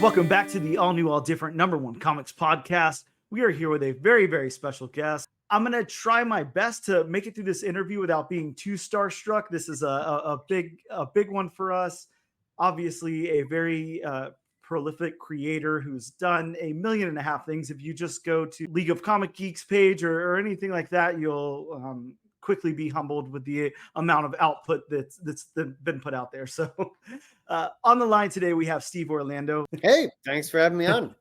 Welcome back to the all new, all different #1 comics podcast. We are here with a very, very special guest. I'm going to try my best to make it through this interview without being too starstruck. This is a big one for us. Obviously, a very prolific creator who's done 1.5 million things. If you just go to League of Comic Geeks page or anything like that, you'll quickly be humbled with the amount of output that's been put out there. So on the line today, we have Steve Orlando. Hey, thanks for having me on.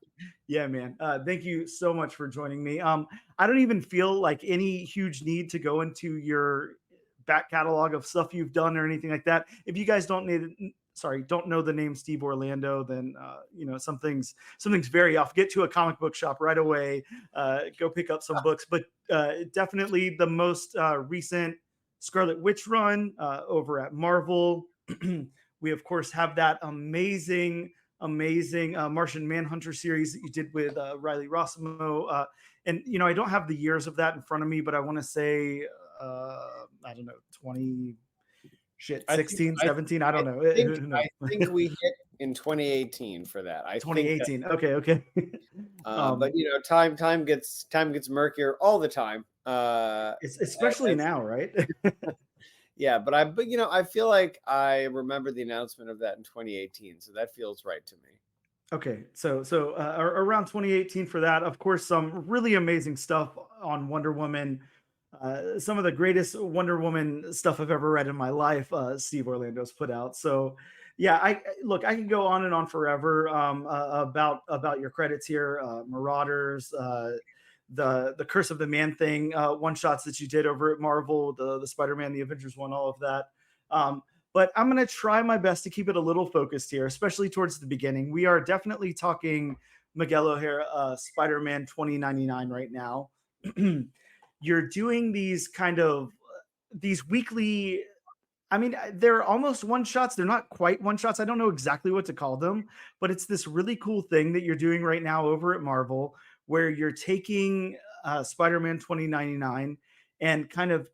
Yeah, man. Thank you so much for joining me. I don't even feel like any huge need to go into your back catalog of stuff you've done or anything like that. If you guys don't know the name Steve Orlando, then something's very off. Get to a comic book shop right away. Go pick up some books. But definitely the most recent Scarlet Witch run over at Marvel. We of course have that amazing Martian Manhunter series that you did with Riley Rossimo. And I don't have the years of that in front of me, but I want to say I don't know, 16, 17. I don't know. I think we hit in 2018 for that. 2018. Okay. But time gets murkier all the time. Especially now, right? Yeah, but I feel like I remember the announcement of that in 2018, so that feels right to me. Okay, so around 2018 for that. Of course, some really amazing stuff on Wonder Woman. Some of the greatest Wonder Woman stuff I've ever read in my life, Steve Orlando's put out. So, yeah, I can go on and on forever about your credits here, Marauders, the Curse of the Man Thing, one shots that you did over at Marvel, the Spider-Man, the Avengers one, all of that. But I'm going to try my best to keep it a little focused here, especially towards the beginning. We are definitely talking Miguel O Hara Spider-Man 2099 right now. You're doing these these weekly, I mean, they're almost one shots. They're not quite one shots. I don't know exactly what to call them, but it's this really cool thing that you're doing right now over at Marvel, where you're taking Spider-Man 2099 and kind of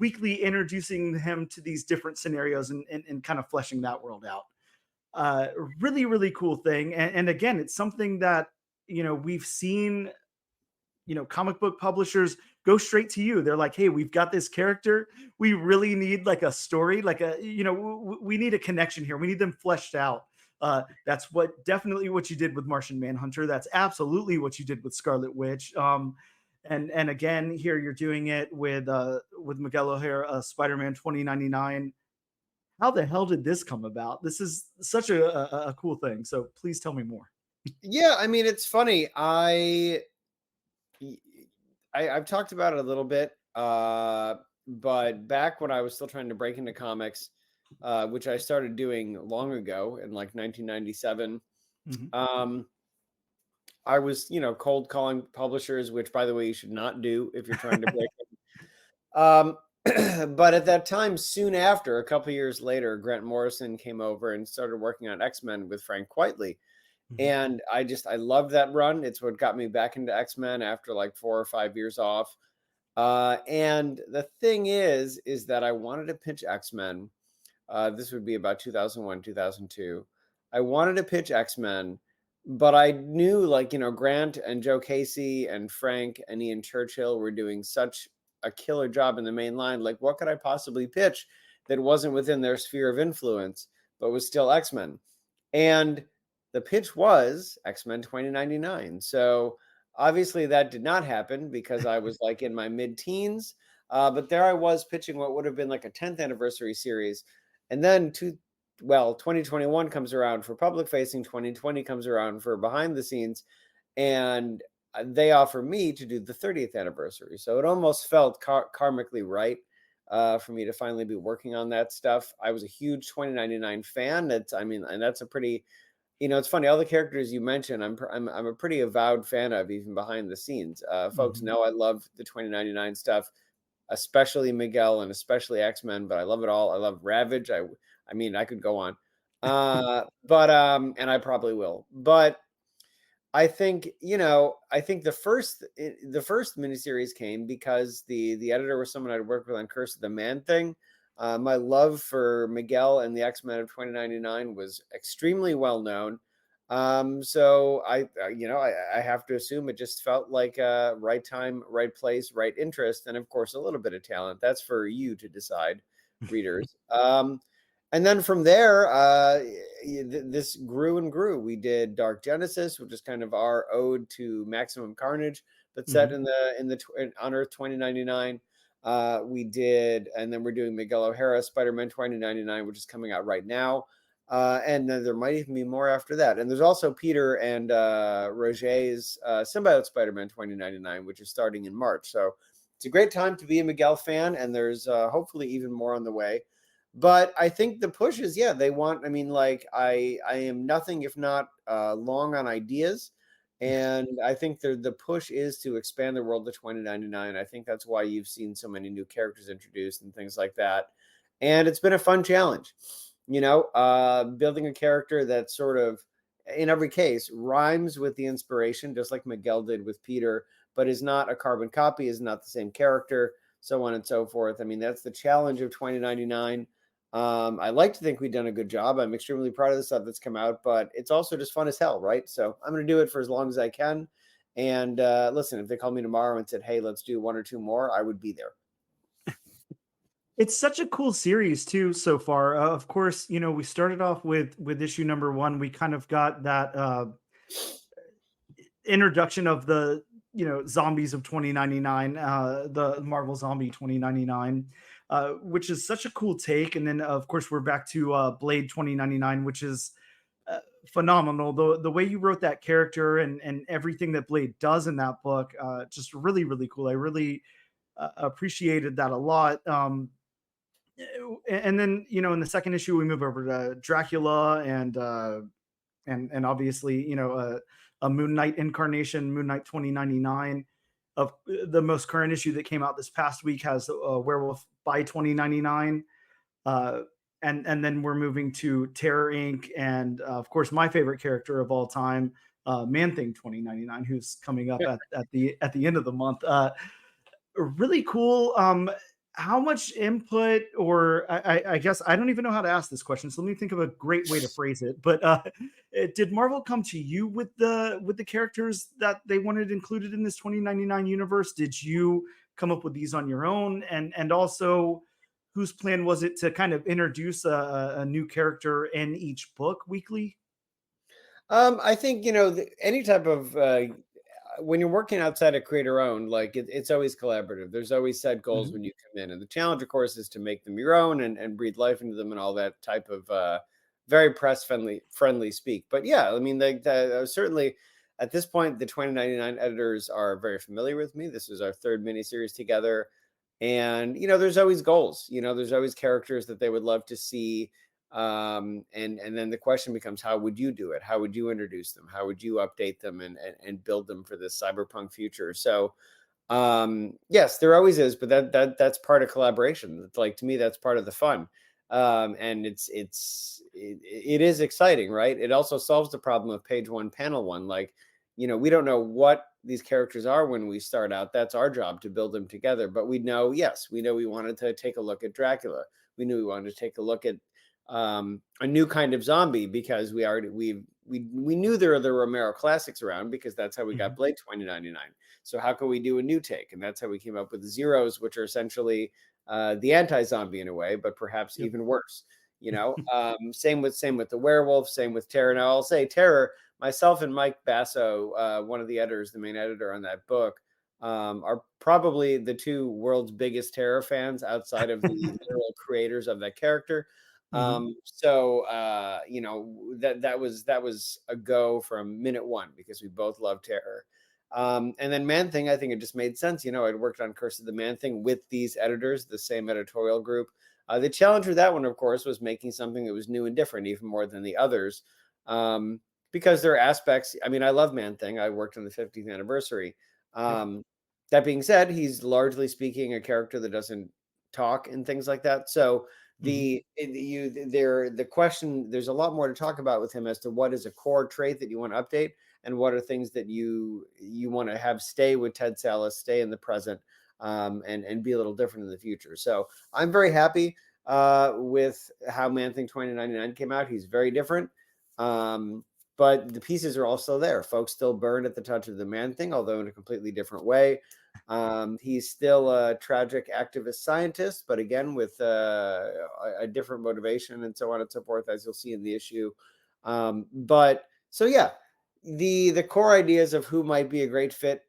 weekly introducing him to these different scenarios and kind of fleshing that world out. Really, really cool thing. And again, it's something that, we've seen, comic book publishers go straight to you. They're like, hey, we've got this character. We really need like a story, like we need a connection here. We need them fleshed out. That's definitely what you did with Martian Manhunter. That's absolutely what you did with Scarlet Witch. And again, here you're doing it with Miguel O Hara, Spider-Man 2099. How the hell did this come about? This is such a cool thing. So please tell me more. Yeah, I mean, it's funny. I've talked about it a little bit, but back when I was still trying to break into comics, which I started doing long ago in like 1997, I was, cold calling publishers, which, by the way, you should not do if you're trying to break in. But at that time, soon after, a couple years later, Grant Morrison came over and started working on X-Men with Frank Quitely. And I loved that run. It's what got me back into X-Men after like 4 or 5 years off. And the thing is that I wanted to pitch X-Men. This would be about 2001, 2002. I wanted to pitch X-Men, but I knew Grant and Joe Casey and Frank and Ian Churchill were doing such a killer job in the main line. Like, what could I possibly pitch that wasn't within their sphere of influence, but was still X-Men? And the pitch was X-Men 2099. So obviously that did not happen because I was like in my mid-teens. But there I was pitching what would have been like a 10th anniversary series. And then 2021 comes around for public facing, 2020 comes around for behind the scenes. And they offer me to do the 30th anniversary. So it almost felt karmically right for me to finally be working on that stuff. I was a huge 2099 fan. And that's a pretty... it's funny. All the characters you mentioned, I'm a pretty avowed fan of, even behind the scenes. Folks know I love the 2099 stuff, especially Miguel and especially X-Men. But I love it all. I love Ravage. I mean, I could go on, but and I probably will. But I think the first miniseries came because the editor was someone I'd worked with on Curse of the Man Thing. My love for Miguel and the X-Men of 2099 was extremely well known. So I have to assume it just felt like right time, right place, right interest, and of course a little bit of talent. That's for you to decide, readers. And then from there, this grew and grew. We did Dark Genesis, which is kind of our ode to Maximum Carnage, but set Mhm. in on Earth 2099. We did, and then we're doing Miguel O'Hara Spider-Man 2099, which is coming out right now. And then there might even be more after that. And there's also Peter and Roger's Symbiote Spider-Man 2099, which is starting in March. So it's a great time to be a Miguel fan, and there's hopefully even more on the way. But I think the push is, yeah, they want, I mean, like, I am nothing if not long on ideas. And I think the push is to expand the world to 2099. I think that's why you've seen so many new characters introduced and things like that. And it's been a fun challenge, building a character that sort of, in every case, rhymes with the inspiration, just like Miguel did with Peter, but is not a carbon copy, is not the same character, so on and so forth. I mean, that's the challenge of 2099. I like to think we've done a good job. I'm extremely proud of the stuff that's come out, but it's also just fun as hell, right? So I'm going to do it for as long as I can. And listen, if they called me tomorrow and said, "Hey, let's do one or two more," I would be there. It's such a cool series too so far. Of course, we started off with issue number 1. We kind of got that introduction of the zombies of 2099, the Marvel Zombie 2099, which is such a cool take. And then of course we're back to Blade 2099, which is uh, phenomenal. The way you wrote that character and everything that Blade does in that book, just really really cool. I really appreciated that a lot. And then in the second issue we move over to Dracula and obviously a Moon Knight incarnation, Moon Knight 2099. Of the most current issue that came out this past week has Werewolf by 2099. uh and then we're moving to Terror Inc. and of course my favorite character of all time, Man Thing 2099, who's coming up at the end of the month. Really cool. How much input, or I guess I don't even know how to ask this question. So let me think of a great way to phrase it. But did Marvel come to you with the characters that they wanted included in this 2099 universe? Did you come up with these on your own? And also, whose plan was it to kind of introduce a new character in each book weekly? I think any type of when you're working outside of creator owned, like it's always collaborative. There's always set goals Mhm. when you come in, and the challenge, of course, is to make them your own and breathe life into them and all that type of very press friendly speak. But yeah, I mean, certainly at this point, the 2099 editors are very familiar with me. This is our third miniseries together, and there's always goals. There's always characters that they would love to see, and then the question becomes, how would you do it? How would you introduce them? How would you update them and build them for this cyberpunk future? So yes, there always is, but that's part of collaboration. It's like, to me, that's part of the fun. And it is exciting, right? It also solves the problem of page one, panel one. Like, we don't know what these characters are when we start out. That's our job to build them together. But we know we wanted to take a look at Dracula. We knew we wanted to take a look at a new kind of zombie, because we knew there were the Romero classics around, because that's how we got Mhm. Blade 2099. So how can we do a new take? And that's how we came up with Zeros, which are essentially the anti-zombie in a way, but perhaps Yep. even worse. Same with the werewolf, same with Terror. Now I'll say Terror. Myself and Mike Basso, one of the editors, the main editor on that book, are probably the two world's biggest Terror fans outside of the literal creators of that character. Mhm. That was a go from minute one, because we both love Terror. And then Man Thing, I think it just made sense. I'd worked on Curse of the Man Thing with these editors, the same editorial group. The challenge with that one, of course, was making something that was new and different, even more than the others. Um, because there are aspects. I mean, I love Man Thing. I worked on the 50th anniversary. Yep. That being said, he's largely speaking a character that doesn't talk and things like that. So Mhm. the question, there's a lot more to talk about with him as to what is a core trait that you want to update, and what are things that you want to have stay with Ted Sallis, stay in the present, and be a little different in the future. So I'm very happy with how Man Thing 2099 came out. He's very different, but the pieces are also there. Folks still burn at the touch of the Man-Thing, although in a completely different way. He's still a tragic activist scientist, but again with a different motivation and so on and so forth, as you'll see in the issue. But so yeah, the core ideas of who might be a great fit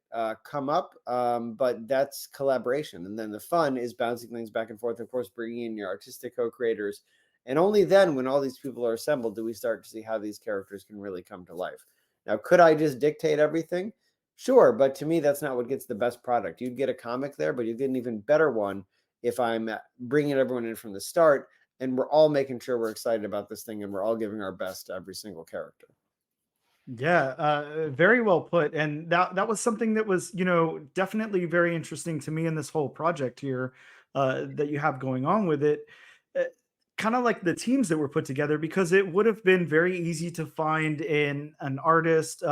come up, but that's collaboration, and then the fun is bouncing things back and forth. Of course, bringing in your artistic co-creators, and only then, when all these people are assembled, do we start to see how these characters can really come to life. Now, could I just dictate everything? Sure, but to me, that's not what gets the best product. You'd get a comic there, but you get an even better one if I'm bringing everyone in from the start, and we're all making sure we're excited about this thing, and we're all giving our best to every single character. Yeah, very well put. And that was something that was, definitely very interesting to me in this whole project here that you have going on with it. Uh, Kind of like the teams that were put together, because it would have been very easy to find in an artist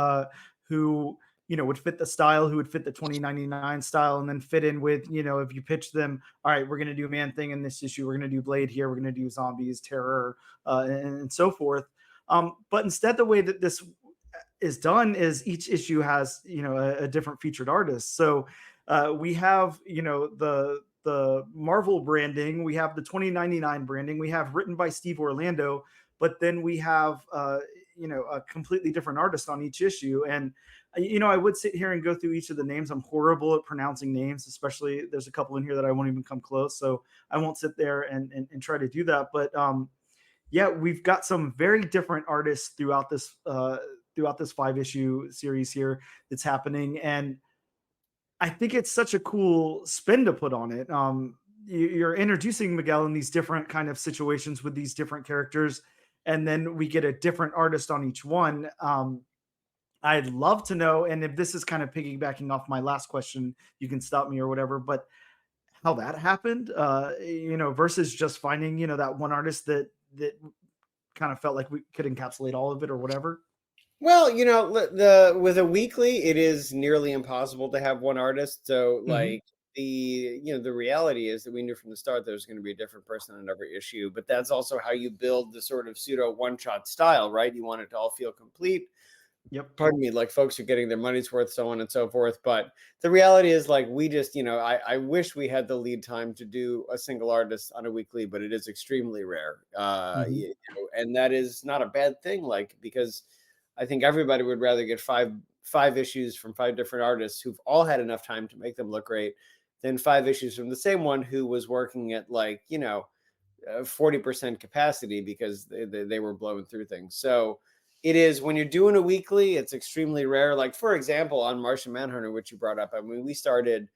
who, would fit the style, who would fit the 2099 style, and then fit in with, if you pitch them, all right, we're going to do Man Thing in this issue, we're going to do Blade here, we're going to do Zombies, Terror, and so forth. But instead, the way that this is done is each issue has a different featured artist. So we have the Marvel branding, we have the 2099 branding, we have written by Steve Orlando, but then we have a completely different artist on each issue. And I would sit here and go through each of the names. I'm horrible at pronouncing names, especially there's a couple in here that I won't even come close, so I won't sit there and try to do that. But yeah, we've got some very different artists throughout this 5 issue series here that's happening, and I think it's such a cool spin to put on it. You're introducing Miguel in these different kind of situations with these different characters, and then we get a different artist on each one. I'd love to know, and if this is kind of piggybacking off my last question, you can stop me or whatever, but how that happened, versus just finding, that one artist that kind of felt like we could encapsulate all of it or whatever. Well, the with a weekly, it is nearly impossible to have one artist. So, Hmm. like the reality is that we knew from the start there's going to be a different person in every issue. But that's also how you build the sort of pseudo one-shot style, right? You want it to all feel complete. Yep. Pardon me, like folks are getting their money's worth, so on and so forth. But the reality is, like, we just, I wish we had the lead time to do a single artist on a weekly, but it is extremely rare. Hmm. And that is not a bad thing, like, because I think everybody would rather get five issues from five different artists who've all had enough time to make them look great than five issues from the same one who was working at, like, 40% capacity because they were blowing through things. So it is, when you're doing a weekly, it's extremely rare. Like, for example, on Martian Manhunter, which you brought up, I mean, we started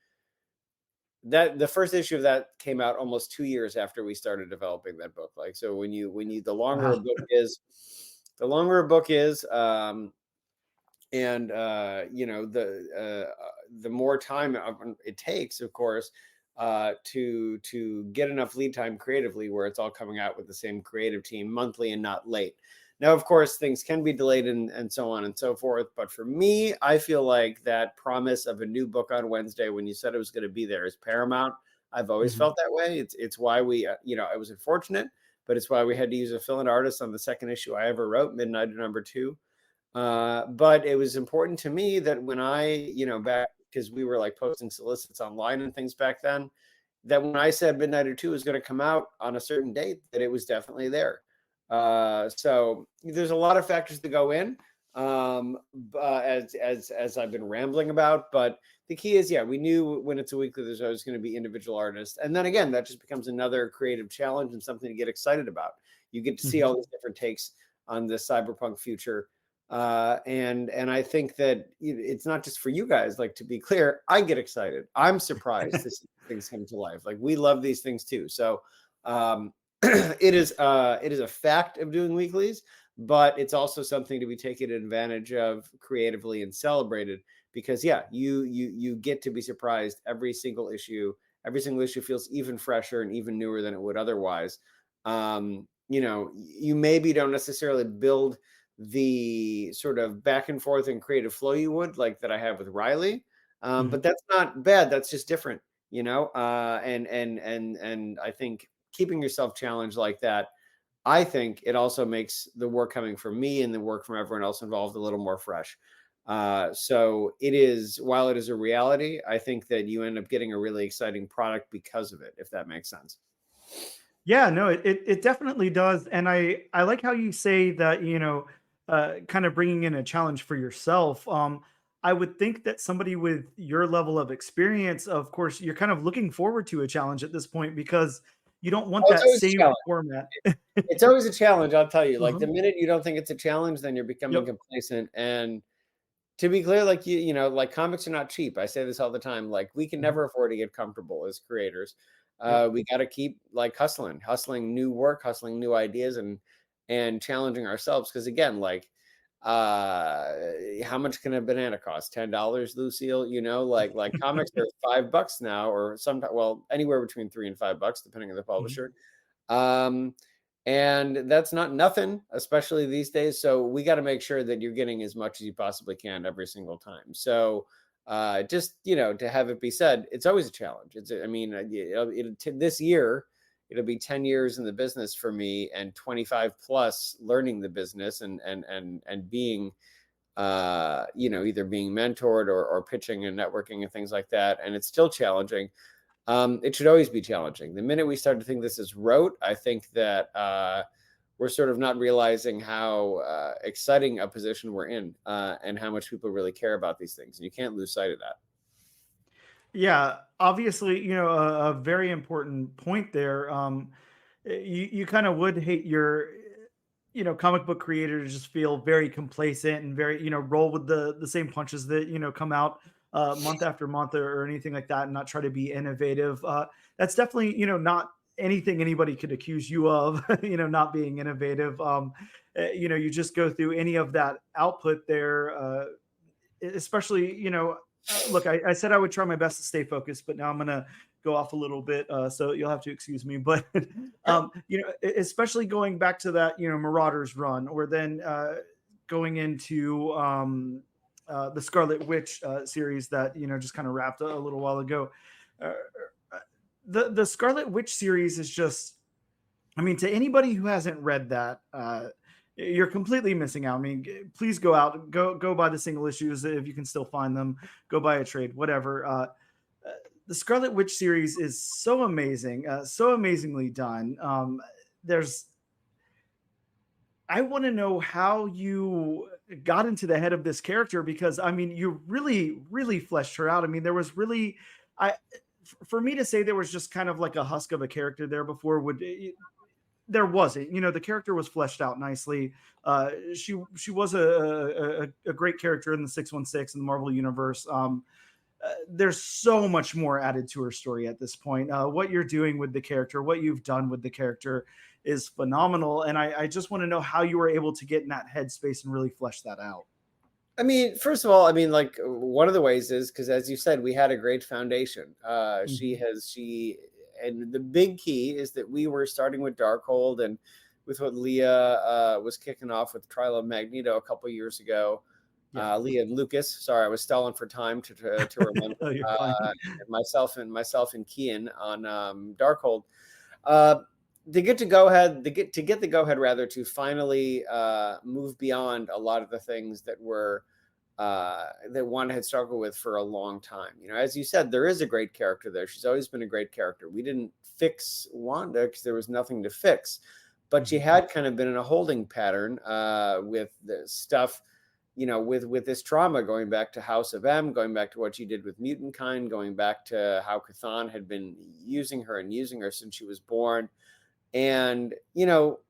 that, the first issue of that came out almost 2 years after we started developing that book. Like, so when you the longer a Wow. book is, the longer a book is, and the more time it takes, of course, to get enough lead time creatively where it's all coming out with the same creative team monthly and not late. Now, of course, things can be delayed and so on and so forth. But for me, I feel like that promise of a new book on Wednesday, when you said it was going to be there, is paramount. I've always Hmm. felt that way. It's why we, it was unfortunate, but it's why we had to use a fill-in artist on the second issue I ever wrote, Midnight #2. But it was important to me that when back, because we were like posting solicits online and things back then, that when I said Midnight #2 was going to come out on a certain date, that it was definitely there. So there's a lot of factors to go in, as I've been rambling about. But the key is, yeah, we knew when it's a weekly, there's always going to be individual artists, and then again, that just becomes another creative challenge and something to get excited about. You get to see Hmm. all these different takes on the cyberpunk future, and I think that it's not just for you guys. Like, to be clear, I get excited. I'm surprised to see things come to life. Like, we love these things too. So it is a fact of doing weeklies, but it's also something to be taken advantage of creatively and celebrated, because yeah, you get to be surprised every single issue. Every single issue feels even fresher and even newer than it would otherwise. You maybe don't necessarily build the sort of back and forth and creative flow you would like that I have with Riley. But Hmm. that's not bad. That's just different, and I think keeping yourself challenged like that, I think it also makes the work coming from me and the work from everyone else involved a little more fresh. So it is, while it is a reality, I think that you end up getting a really exciting product because of it, if that makes sense. Yeah, no, it definitely does, and I like how you say that, kind of bringing in a challenge for yourself. I would think that somebody with your level of experience, of course, you're kind of looking forward to a challenge at this point because you don't want Oh, it's that always a same challenge. format. It's always a challenge, I'll tell you. Like Uh-huh. the minute you don't think it's a challenge, then you're becoming Yep. complacent. And to be clear, like like comics are not cheap. I say this all the time. Like we can Mhm. never afford to get comfortable as creators. Yep. We got to keep like hustling new work, hustling new ideas, and challenging ourselves. Because again, like, how much can a banana cost? $10, Lucille. Like comics are $5 now, or sometimes, well, anywhere between $3 and $5, depending on the Mhm. publisher. Um, and that's not nothing, especially these days. So we got to make sure that you're getting as much as you possibly can every single time. So just to have it be said, it's always a challenge. I mean, this year it'll be 10 years in the business for me, and 25 plus learning the business, and being either being mentored, or pitching and networking and things like that. And it's still challenging. It should always be challenging. The minute we start to think this is rote, I think that we're sort of not realizing how exciting a position we're in, and how much people really care about these things. And you can't lose sight of that. Yeah, obviously, a very important point there. You kind of would hate your, comic book creator to just feel very complacent and very, roll with the same punches that come out month after month, or anything like that, and not try to be innovative. That's definitely, not anything anybody could accuse you of, not being innovative. You just go through any of that output there. Especially, look, I said I would try my best to stay focused, but now I'm gonna go off a little bit, so you'll have to excuse me. But especially going back to that, Marauders run, or then going into the Scarlet Witch series that just kind of wrapped a little while ago. Uh, the Scarlet Witch series is just, I mean, to anybody who hasn't read that, you're completely missing out. I mean, please go out, go buy the single issues if you can still find them. Go buy a trade, whatever. The Scarlet Witch series is so amazing, so amazingly done. There's, I want to know how you got into the head of this character, because I mean, you really, really fleshed her out. I mean, there was really, I, for me to say there was just kind of like a husk of a character there before would, there wasn't. The character was fleshed out nicely. She was a great character in the 616 in the Marvel universe. There's so much more added to her story at this point. What you're doing with the character, what you've done with the character, is phenomenal. And I just want to know how you were able to get in that headspace and really flesh that out. I mean, first of all, I mean, like one of the ways is because, as you said, we had a great foundation. Mhm. And the big key is that we were starting with Darkhold, and with what Leah was kicking off with Trial of Magneto a couple years ago. Yeah. Leah and Lucas. Sorry, I was stalling for time to remember. Oh, you're fine. And myself and Kian on Darkhold. Uh, they get to go ahead. They get the go ahead rather to finally move beyond a lot of the things that Wanda had struggled with for a long time. As you said, there is a great character there. She's always been a great character. We didn't fix Wanda because there was nothing to fix, but she Mhm. had kind of been in a holding pattern with the stuff, with this trauma, going back to House of M, going back to what she did with Mutant Kind, going back to how Chthon had been using her since she was born. And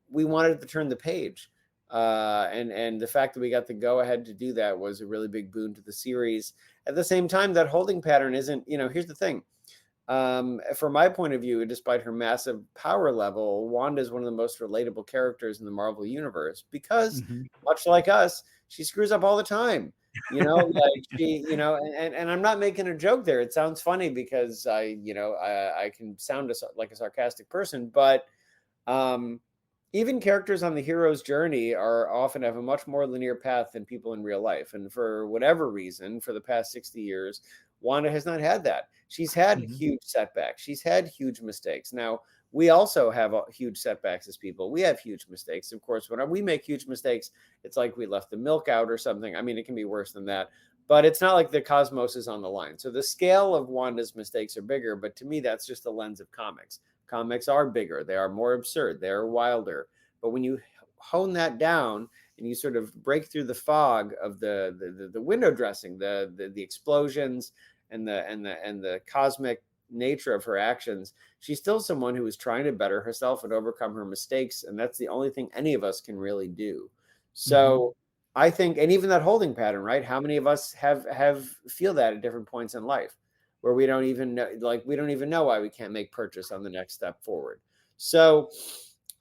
we wanted to turn the page, and the fact that we got the go ahead to do that was a really big boon to the series. At the same time, that holding pattern isn't, here's the thing. From my point of view, despite her massive power level, Wanda is one of the most relatable characters in the Marvel universe, because Mhm. much like us, she screws up all the time. Like and I'm not making a joke there. It sounds funny because I can sound like a sarcastic person, but um, even characters on the hero's journey are often have a much more linear path than people in real life. And for whatever reason, for the past 60 years, Wanda has not had that. She's had Mhm. huge setbacks. She's had huge mistakes. Now, we also have huge setbacks as people. We have huge mistakes. Of course, when we make huge mistakes, it's like we left the milk out or something. I mean, it can be worse than that, but it's not like the cosmos is on the line. So the scale of Wanda's mistakes are bigger, but to me, that's just the lens of comics. Comics are bigger. They are more absurd. They are wilder. But when you hone that down and you sort of break through the fog of the window dressing, the explosions and the cosmic nature of her actions, she's still someone who is trying to better herself and overcome her mistakes, and that's the only thing any of us can really do. So I think, and even that holding pattern, right? How many of us have feel that at different points in life where we don't even know, like we don't even know why we can't make purchase on the next step forward. So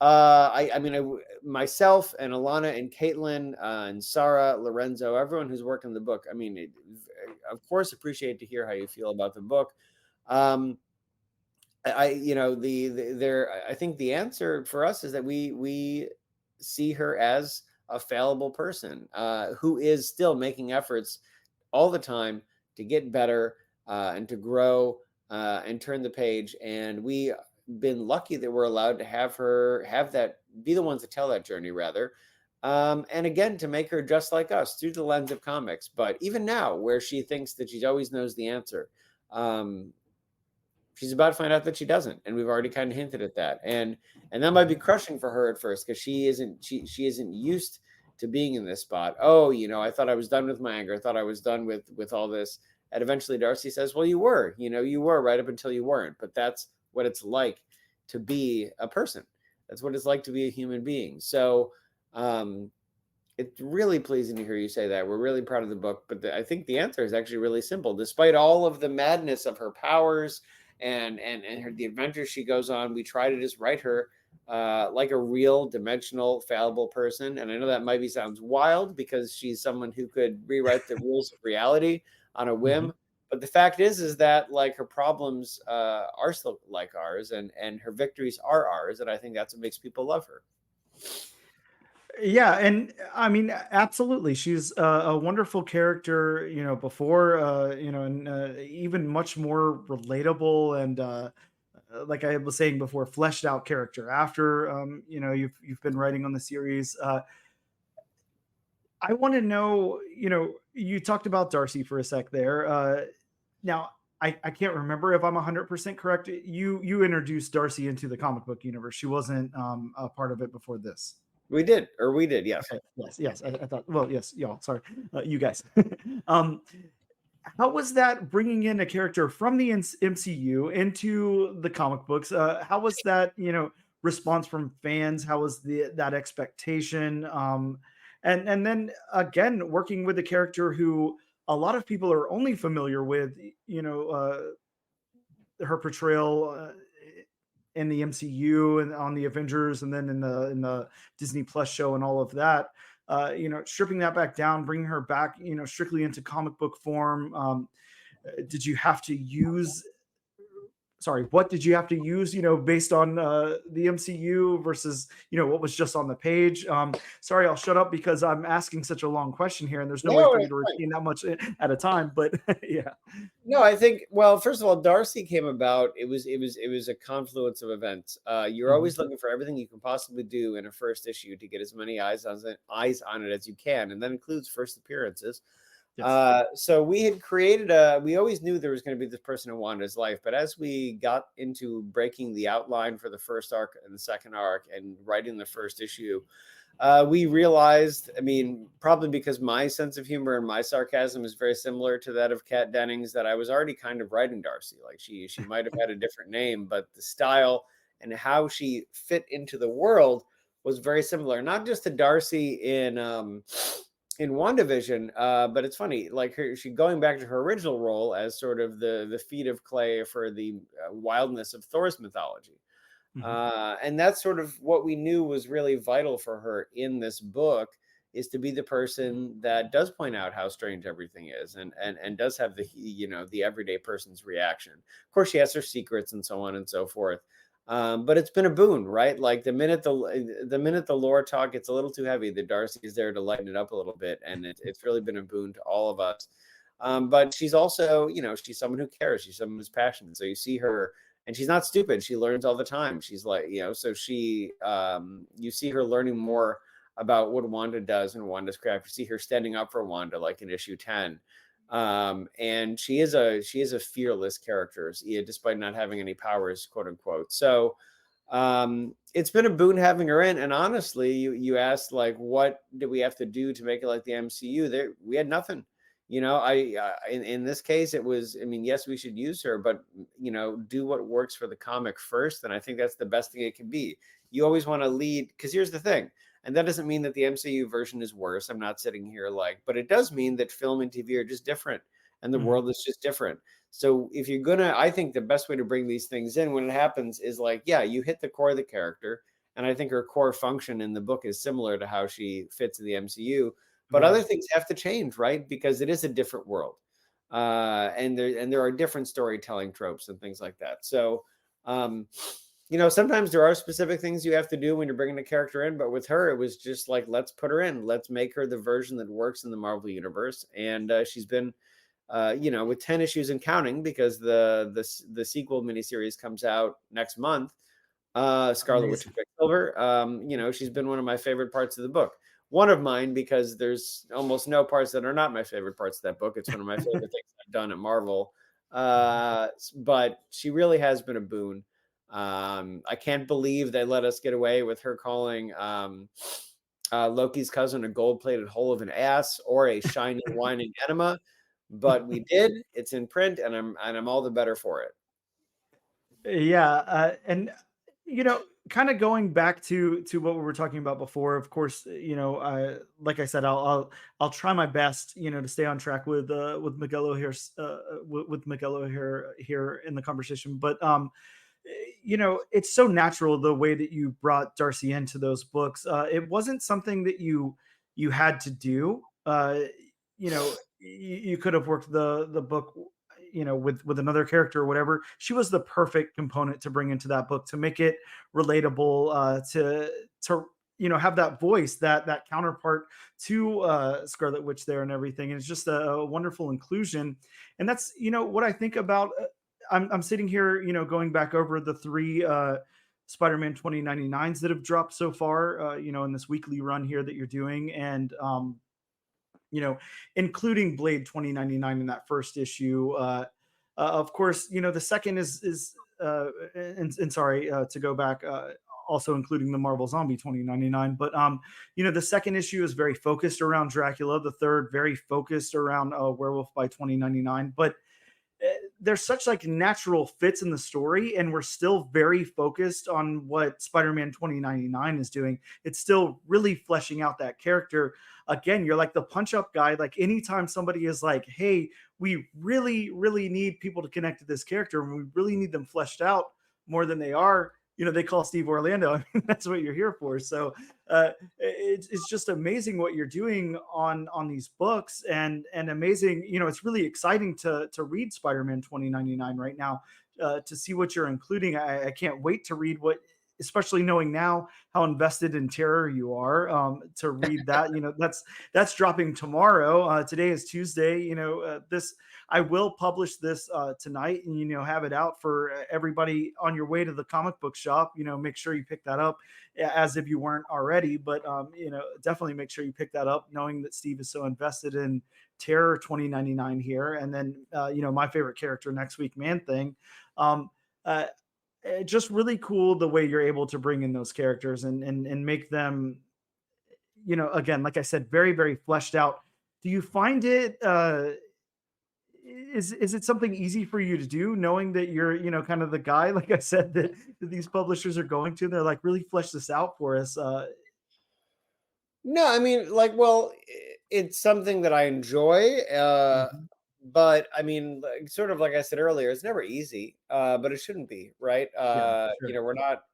I mean, myself and Alana and Caitlin and Sarah, Lorenzo, everyone who's worked on the book, I mean, of course, appreciate to hear how you feel about the book. You know, I think the answer for us is that we see her as a fallible person who is still making efforts all the time to get better and to grow and turn the page. And we been lucky that we're allowed to have her be the ones to tell that journey, rather. And again, to make her just like us through the lens of comics. But even now, where she thinks that she always knows the answer, she's about to find out that she doesn't, and we've already kind of hinted at that. And that might be crushing for her at first, because she isn't used to being in this spot. Oh, you know, I thought I was done with my anger. I thought I was done with all this. And eventually Darcy says, well, you were right up until you weren't. But that's what it's like to be a person. That's what it's like to be a human being. So it's really pleasing to hear you say that. We're really proud of the book. But I think the answer is actually really simple. Despite all of the madness of her powers and the adventures she goes on, we try to just write her like a real dimensional fallible person. And I know that maybe sounds wild, because she's someone who could rewrite the rules of reality on a whim. But the fact is that, like, her problems are still like ours, and her victories are ours. And I think that's what makes people love her. Yeah, and I mean, absolutely, she's a wonderful character. You know, before you know, and even much more relatable and like I was saying before, fleshed out character. After you know, you've been writing on the series. I want to know, you know, you talked about Darcy for a sec there. Now, I can't remember if I'm 100% correct. You introduced Darcy into the comic book universe. She wasn't a part of it before this. We did, yes. Okay. Yes. I thought. Well, yes, y'all. Sorry, you guys. um, how was that bringing in a character from the MCU into the comic books? How was that, you know, response from fans? How was that expectation? And then again, working with a character who a lot of people are only familiar with, you know, her portrayal in the MCU and on the Avengers, and then in the Disney Plus show and all of that. You know, stripping that back down, bringing her back, you know, strictly into comic book form. Did you have to use? Sorry, what did you have to use? You know, based on the MCU versus, you know, what was just on the page. Sorry, I'll shut up because I'm asking such a long question here, and there's no way for me to retain that much at a time. But yeah. No, I think, well, first of all, Darcy came about. It was a confluence of events. You're always looking for everything you can possibly do in a first issue to get as many eyes on it as you can, and that includes first appearances. Yes. So we had created we always knew there was going to be this person in Wanda's life, but as we got into breaking the outline for the first arc and the second arc and writing the first issue, we realized, I mean, probably because my sense of humor and my sarcasm is very similar to that of Kat Dennings, that I was already kind of writing Darcy. Like she might have had a different name, but the style and how she fit into the world was very similar. Not just to Darcy in WandaVision, but it's funny, like she going back to her original role as sort of the feet of clay for the wildness of Thor's mythology. And that's sort of what we knew was really vital for her in this book, is to be the person that does point out how strange everything is, and does have the, you know, the everyday person's reaction. Of course, she has her secrets and so on and so forth. But it's been a boon, right? Like the minute the lore talk gets a little too heavy, the Darcy is there to lighten it up a little bit, and it's really been a boon to all of us. But she's also, you know, she's someone who cares. She's someone who's passionate. So you see her and she's not stupid. She learns all the time. She's like, so she, you see her learning more about what Wanda does and Wanda's craft. You see her standing up for Wanda, like in issue 10. And she is a fearless character, despite not having any powers, quote unquote. So it's been a boon having her in. And honestly, you asked, like, what do we have to do to make it like the MCU? There, we had nothing. In this case, it was, I mean, yes, we should use her, but do what works for the comic first. And I think that's the best thing it can be. You always want to lead, because here's the thing. And that doesn't mean that the MCU version is worse. I'm not sitting here but it does mean that film and TV are just different, and the world is just different. So if you're gonna, I think the best way to bring these things in when it happens is like, yeah, you hit the core of the character. And I think her core function in the book is similar to how she fits in the MCU. But other things have to change, right? Because it is a different world. And there are different storytelling tropes and things like that. So sometimes there are specific things you have to do when you're bringing a character in, but with her, it was just like, let's put her in. Let's make her the version that works in the Marvel universe. And she's been, with 10 issues and counting, because the sequel miniseries comes out next month. Scarlet Witch and Quicksilver. She's been one of my favorite parts of the book. One of mine, because there's almost no parts that are not my favorite parts of that book. It's one of my favorite things I've done at Marvel. But she really has been a boon. I can't believe they let us get away with her calling Loki's cousin a gold-plated hole of an ass or a shiny whining enema, but we did. It's in print, and I'm all the better for it. Yeah, and kind of going back to what we were talking about before. Of course, like I said, I'll try my best, to stay on track with Miguel here, with Miguel O'Hara here in the conversation. But it's so natural the way that you brought Darcy into those books. It wasn't something that you had to do. You could have worked the book, with another character or whatever. She was the perfect component to bring into that book to make it relatable, to have that voice, that counterpart to Scarlet Witch there and everything. And it's just a wonderful inclusion. And that's what I think about. I'm sitting here, going back over the three Spider-Man 2099s that have dropped so far, in this weekly run here that you're doing, and including Blade 2099 in that first issue. Of course, the second is and sorry, to go back, also including the Marvel Zombie 2099. But the second issue is very focused around Dracula. The third very focused around Werewolf by 2099. But there's such like natural fits in the story, and we're still very focused on what Spider-Man 2099 is doing. It's still really fleshing out that character. Again, you're like the punch-up guy. Like anytime somebody is like, hey, we really, really need people to connect to this character, and we really need them fleshed out more than they are, they call Steve Orlando. I mean, that's what you're here for. So it's just amazing what you're doing on these books, and amazing. It's really exciting to read Spider-Man 2099 right now, to see what you're including. I can't wait to read what, especially knowing now how invested in Terror you are, to read that. That's dropping tomorrow. Today is Tuesday. This, I will publish this tonight, and have it out for everybody on your way to the comic book shop. Make sure you pick that up, as if you weren't already. But definitely make sure you pick that up, knowing that Steve is so invested in Terror 2099 here, and then my favorite character next week, Man Thing. Just really cool the way you're able to bring in those characters and make them, again, like I said, very, very fleshed out. Do you find it is it something easy for you to do, knowing that you're, kind of the guy, like I said, that these publishers are going to? They're like, really flesh this out for us. No, I mean, like, well, it's something that I enjoy. Mhm. But I mean, like, sort of like I said earlier, it's never easy, but it shouldn't be, right? Yeah, sure. We're not,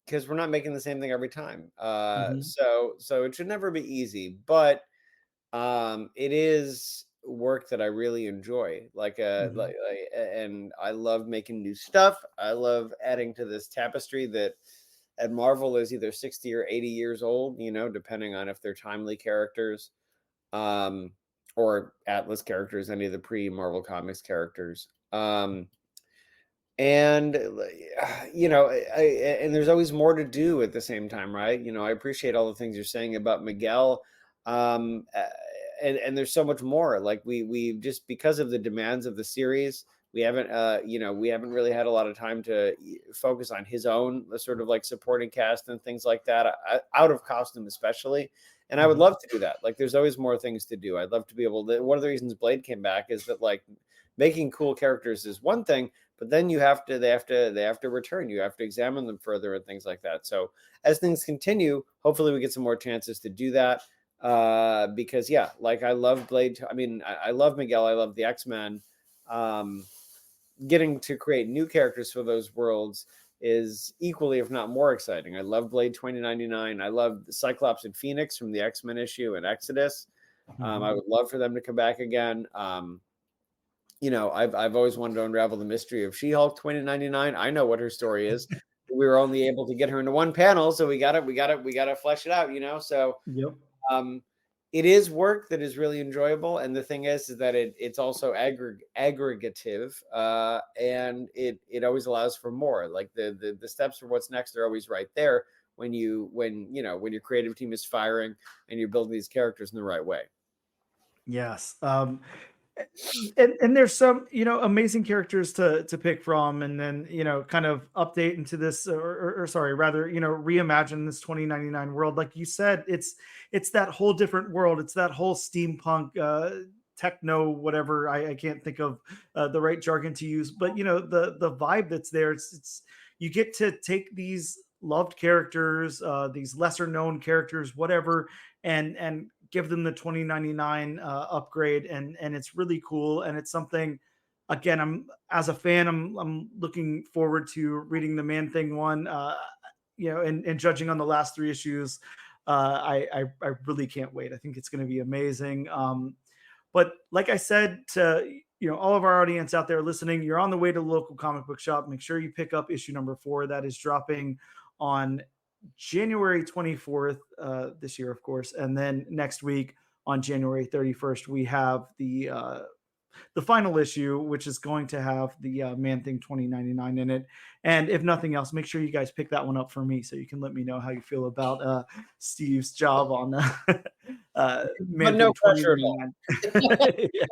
because we're not making the same thing every time. Mhm. So it should never be easy, but it is work that I really enjoy. Mhm. And I love making new stuff. I love adding to this tapestry that at Marvel is either 60 or 80 years old, depending on if they're timely characters, um, or Atlas characters, any of the pre-Marvel Comics characters. And and there's always more to do at the same time, right? I appreciate all the things you're saying about Miguel. um and there's so much more. Like we just, because of the demands of the series, we haven't really had a lot of time to focus on his own sort of like supporting cast and things like that, out of costume especially. And I would Mhm. love to do that. Like, there's always more things to do. I'd love to be able to. One of the reasons Blade came back is that, like, making cool characters is one thing, but then they have to return. You have to examine them further and things like that. So as things continue, hopefully we get some more chances to do that. Because yeah, like, I love Blade. I mean, I love Miguel. I love the X-Men. um Getting to create new characters for those worlds is equally, if not more, exciting. I love Blade 2099. I love Cyclops and Phoenix from the X-Men issue and Exodus. I Mhm. would love for them to come back again. I've always wanted to unravel the mystery of She-Hulk 2099. I know what her story is. We were only able to get her into one panel, so we gotta flesh it out. So Yep. um, it is work that is really enjoyable, and the thing is that it's also aggregative, and it always allows for more. Like, the steps for what's next are always right there when your creative team is firing and you're building these characters in the right way. Yes. And there's some, amazing characters to pick from, and then, kind of update into this, or sorry, rather, reimagine this 2099 world. Like you said, it's that whole different world. It's that whole steampunk, techno, whatever. I can't think of the right jargon to use, but the vibe that's there. It's you get to take these loved characters, these lesser known characters, whatever, and give them the 2099 upgrade, and it's really cool, and it's something. Again, I'm as a fan, I'm looking forward to reading the Man Thing one, and judging on the last three issues. I really can't wait. I think it's going to be amazing. But like I said to all of our audience out there listening, you're on the way to the local comic book shop. Make sure you pick up issue number 4. That is dropping on January 24th this year, of course, and then next week on January 31st we have the final issue, which is going to have the Man Thing 2099 in it. And if nothing else, make sure you guys pick that one up for me so you can let me know how you feel about Steve's job on But Man no Thing pressure at all. 2099. Yeah.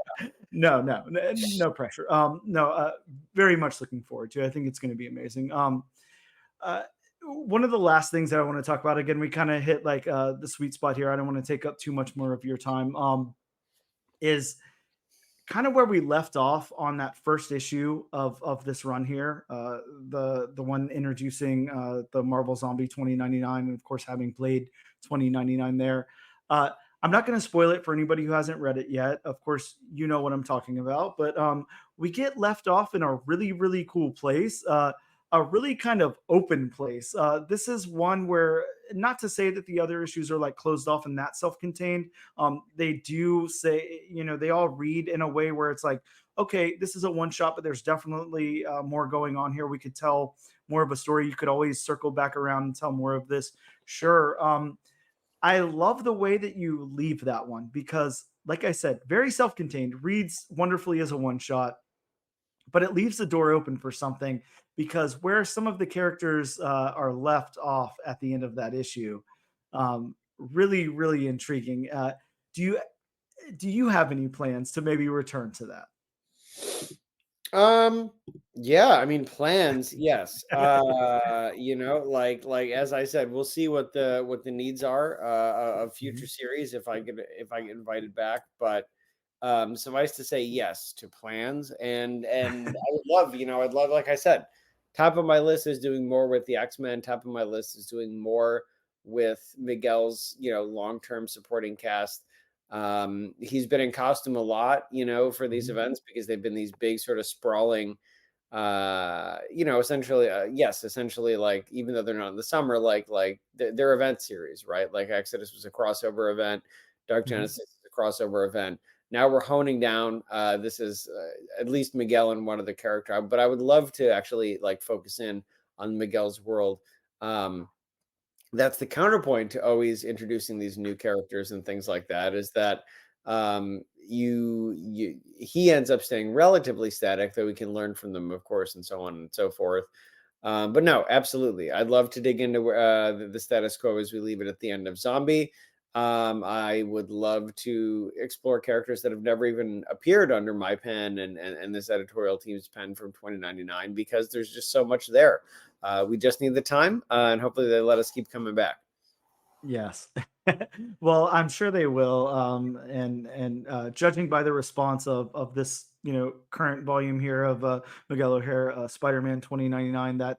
No, no, no pressure. No, very much looking forward to it. I think it's going to be amazing. Uh, One of the last things that I want to talk about, again, we kind of hit like the sweet spot here. I don't want to take up too much more of your time. Is kind of where we left off on that first issue of this run here, the one introducing the Marvel Zombie 2099, and of course having played 2099 there. Uh, I'm not going to spoil it for anybody who hasn't read it yet. Of course, you know what I'm talking about, but we get left off in a really really cool place. A really kind of open place. This is one where, not to say that the other issues are like closed off and that self-contained, they do say, they all read in a way where it's like, okay, this is a one shot, but there's definitely more going on here. We could tell more of a story. You could always circle back around and tell more of this. Sure. I love the way that you leave that one because, like I said, very self contained, reads wonderfully as a one shot, but it leaves the door open for something because where some of the characters are left off at the end of that issue, really, really intriguing. Do you do you have any plans to maybe return to that? Um, yeah, I mean, plans, yes. Like as I said, we'll see what the needs are of future Mhm. series if I get invited back. But suffice to say, yes to plans. And I'd love, like I said, top of my list is doing more with the X-Men. Top of my list is doing more with Miguel's, long-term supporting cast. He's been in costume a lot, for these Mhm. events because they've been these big sort of sprawling, essentially, yes, essentially, like, even though they're not in the summer, like they're event series, right? Like Exodus was a crossover event, Dark Mhm. Genesis is a crossover event. Now we're honing down. This is at least Miguel and one other character, but I would love to actually like focus in on Miguel's world. Um, that's the counterpoint to always introducing these new characters and things like that, is that he ends up staying relatively static, though we can learn from them, of course, and so on and so forth. But no, absolutely, I'd love to dig into the status quo as we leave it at the end of Zombie. I would love to explore characters that have never even appeared under my pen and this editorial team's pen from 2099, because there's just so much there. We just need the time, and hopefully they let us keep coming back. Yes. Well, I'm sure they will. And judging by the response of this, current volume here of Miguel O'Hara Spider-Man 2099, that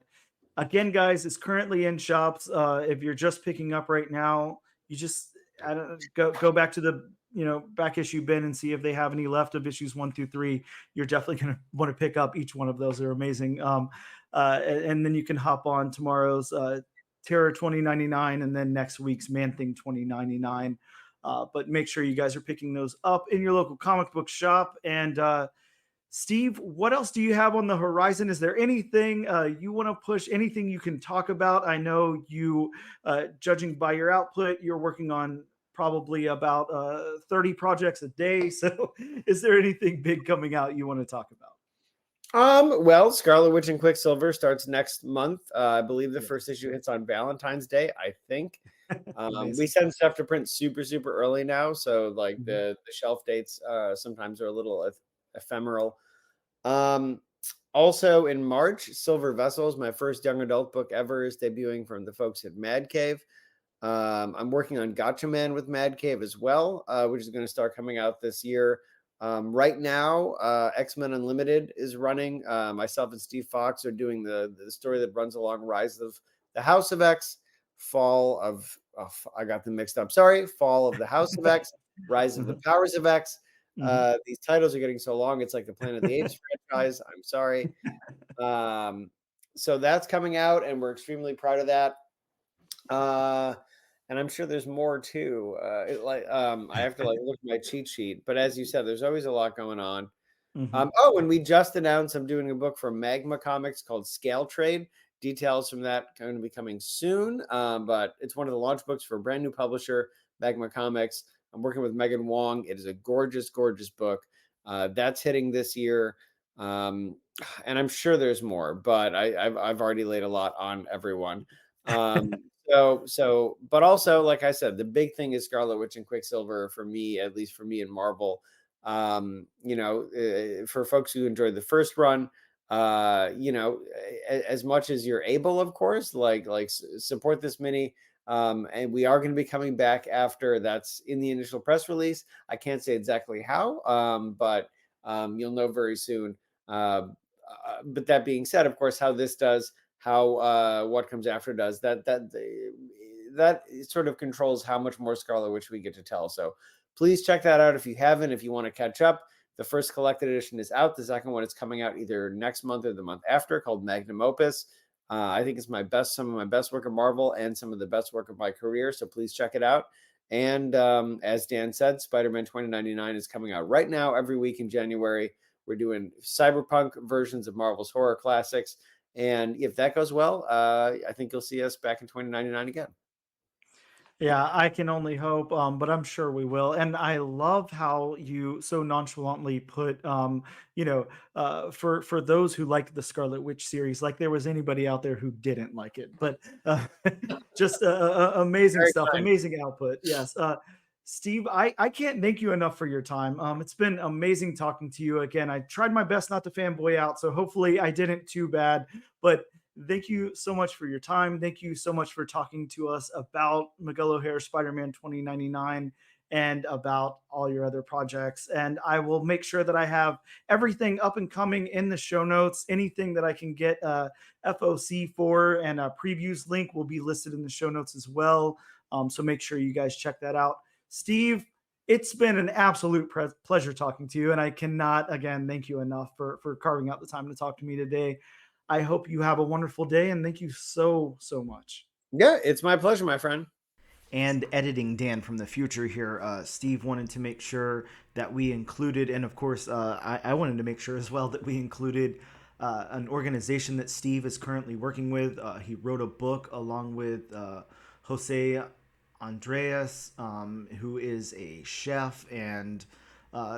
again, guys, is currently in shops. If you're just picking up right now, you just I don't go back to the back issue bin and see if they have any left of issues 1 through 3. You're definitely going to want to pick up each one of those. They're amazing. And then you can hop on tomorrow's Terror 2099 and then next week's Man Thing 2099. But make sure you guys are picking those up in your local comic book shop. And Steve, what else do you have on the horizon? Is there anything you want to push? Anything you can talk about? I know you, judging by your output, you're working on probably about 30 projects a day. So, is there anything big coming out you want to talk about? Well, Scarlet Witch and Quicksilver starts next month. I believe the Yeah. first issue hits on Valentine's Day, I think. We Amazing. send stuff to print super, super early now, so like Mhm. the shelf dates sometimes are a little ephemeral. Also in March, Silver Vessels, my first young adult book ever, is debuting from the folks at Mad Cave. I'm working on Gotcha Man with Mad Cave as well, which is going to start coming out this year. Right now, X-Men Unlimited is running. Myself and Steve Fox are doing the story that runs along Rise of the House of X, Fall of, I got them mixed up. Sorry, Fall of the House of X, Rise of the Mhm. Powers of X. Mhm. These titles are getting so long, it's like the Planet of the Apes franchise. I'm sorry. Um, so that's coming out, and we're extremely proud of that. And I'm sure there's more too. I have to like look at my cheat sheet, but as you said, there's always a lot going on. Mhm. Oh, and we just announced I'm doing a book from Magma Comics called Scale Trade. Details from that are going to be coming soon, but it's one of the launch books for a brand new publisher, Magma Comics. I'm working with Megan Wong. It is a gorgeous, gorgeous book. That's hitting this year, um, and I'm sure there's more, but I've already laid a lot on everyone. But also, like I said, the big thing is Scarlet Witch and Quicksilver for me, at least for me in Marvel. For folks who enjoyed the first run, as much as you're able, of course, support this mini. And we are going to be coming back after that's in the initial press release. I can't say exactly how, but you'll know very soon. But that being said, of course, how this does, how what comes after does, that sort of controls how much more Scarlet Witch we get to tell. So please check that out if you haven't, if you want to catch up. The first collected edition is out. The second one is coming out either next month or the month after, called Magnum Opus. I think it's some of my best work of Marvel and some of the best work of my career. So please check it out. And as Dan said, Spider-Man 2099 is coming out right now every week in January. We're doing cyberpunk versions of Marvel's horror classics. And if that goes well, I think you'll see us back in 2099 again. Yeah, I can only hope, but I'm sure we will. And I love how you so nonchalantly put, for those who liked the Scarlet Witch series, like there was anybody out there who didn't like it. But just amazing Very stuff, kind. amazing output. Yes, Steve, I can't thank you enough for your time. It's been amazing talking to you again. I tried my best not to fanboy out, so hopefully I didn't too bad. But thank you so much for your time. Thank you so much for talking to us about Miguel O'Hara Spider-Man 2099 and about all your other projects. And I will make sure that I have everything up and coming in the show notes. Anything that I can get FOC for and a previews link will be listed in the show notes as well. So make sure you guys check that out. Steve, it's been an absolute pleasure talking to you. And I cannot, again, thank you enough for carving out the time to talk to me today. I hope you have a wonderful day and thank you so, so much. Yeah, it's my pleasure, my friend. And editing Dan from the future here. Steve wanted to make sure that we included, and of course, I wanted to make sure as well that we included an organization that Steve is currently working with. He wrote a book along with Jose Andreas, who is a chef and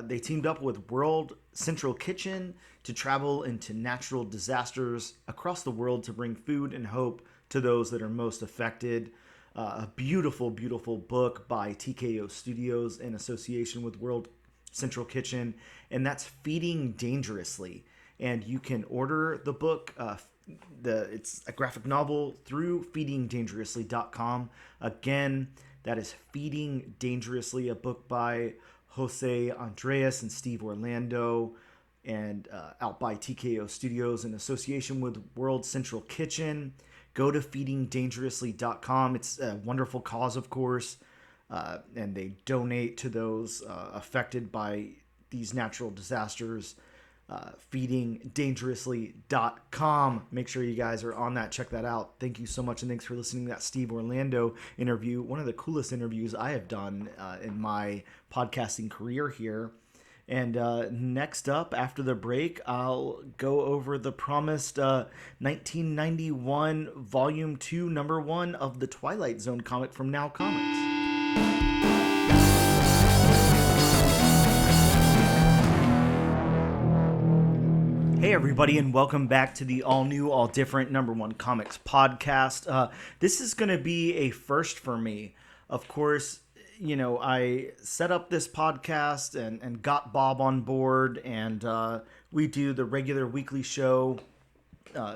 They teamed up with World Central Kitchen to travel into natural disasters across the world to bring food and hope to those that are most affected. A beautiful, beautiful book by TKO Studios in association with World Central Kitchen, and that's Feeding Dangerously. And you can order the book. It's a graphic novel through feedingdangerously.com. Again, that is Feeding Dangerously, a book by Jose Andreas and Steve Orlando, and out by TKO Studios in association with World Central Kitchen. Go to feedingdangerously.com. It's a wonderful cause, of course, and they donate to those affected by these natural disasters. Feedingdangerously.com. Make sure you guys are on that. Check that out. Thank you so much, and thanks for listening to that Steve Orlando interview. One of the coolest interviews I have done in my podcasting career here. And next up, after the break, I'll go over the promised 1991 Volume 2, Number 1 of the Twilight Zone comic from Now Comics. Hey everybody, and welcome back to the all-new, all-different Number 1 Comics podcast. This is going to be a first for me. Of course, you know, I set up this podcast and got Bob on board, and we do the regular weekly show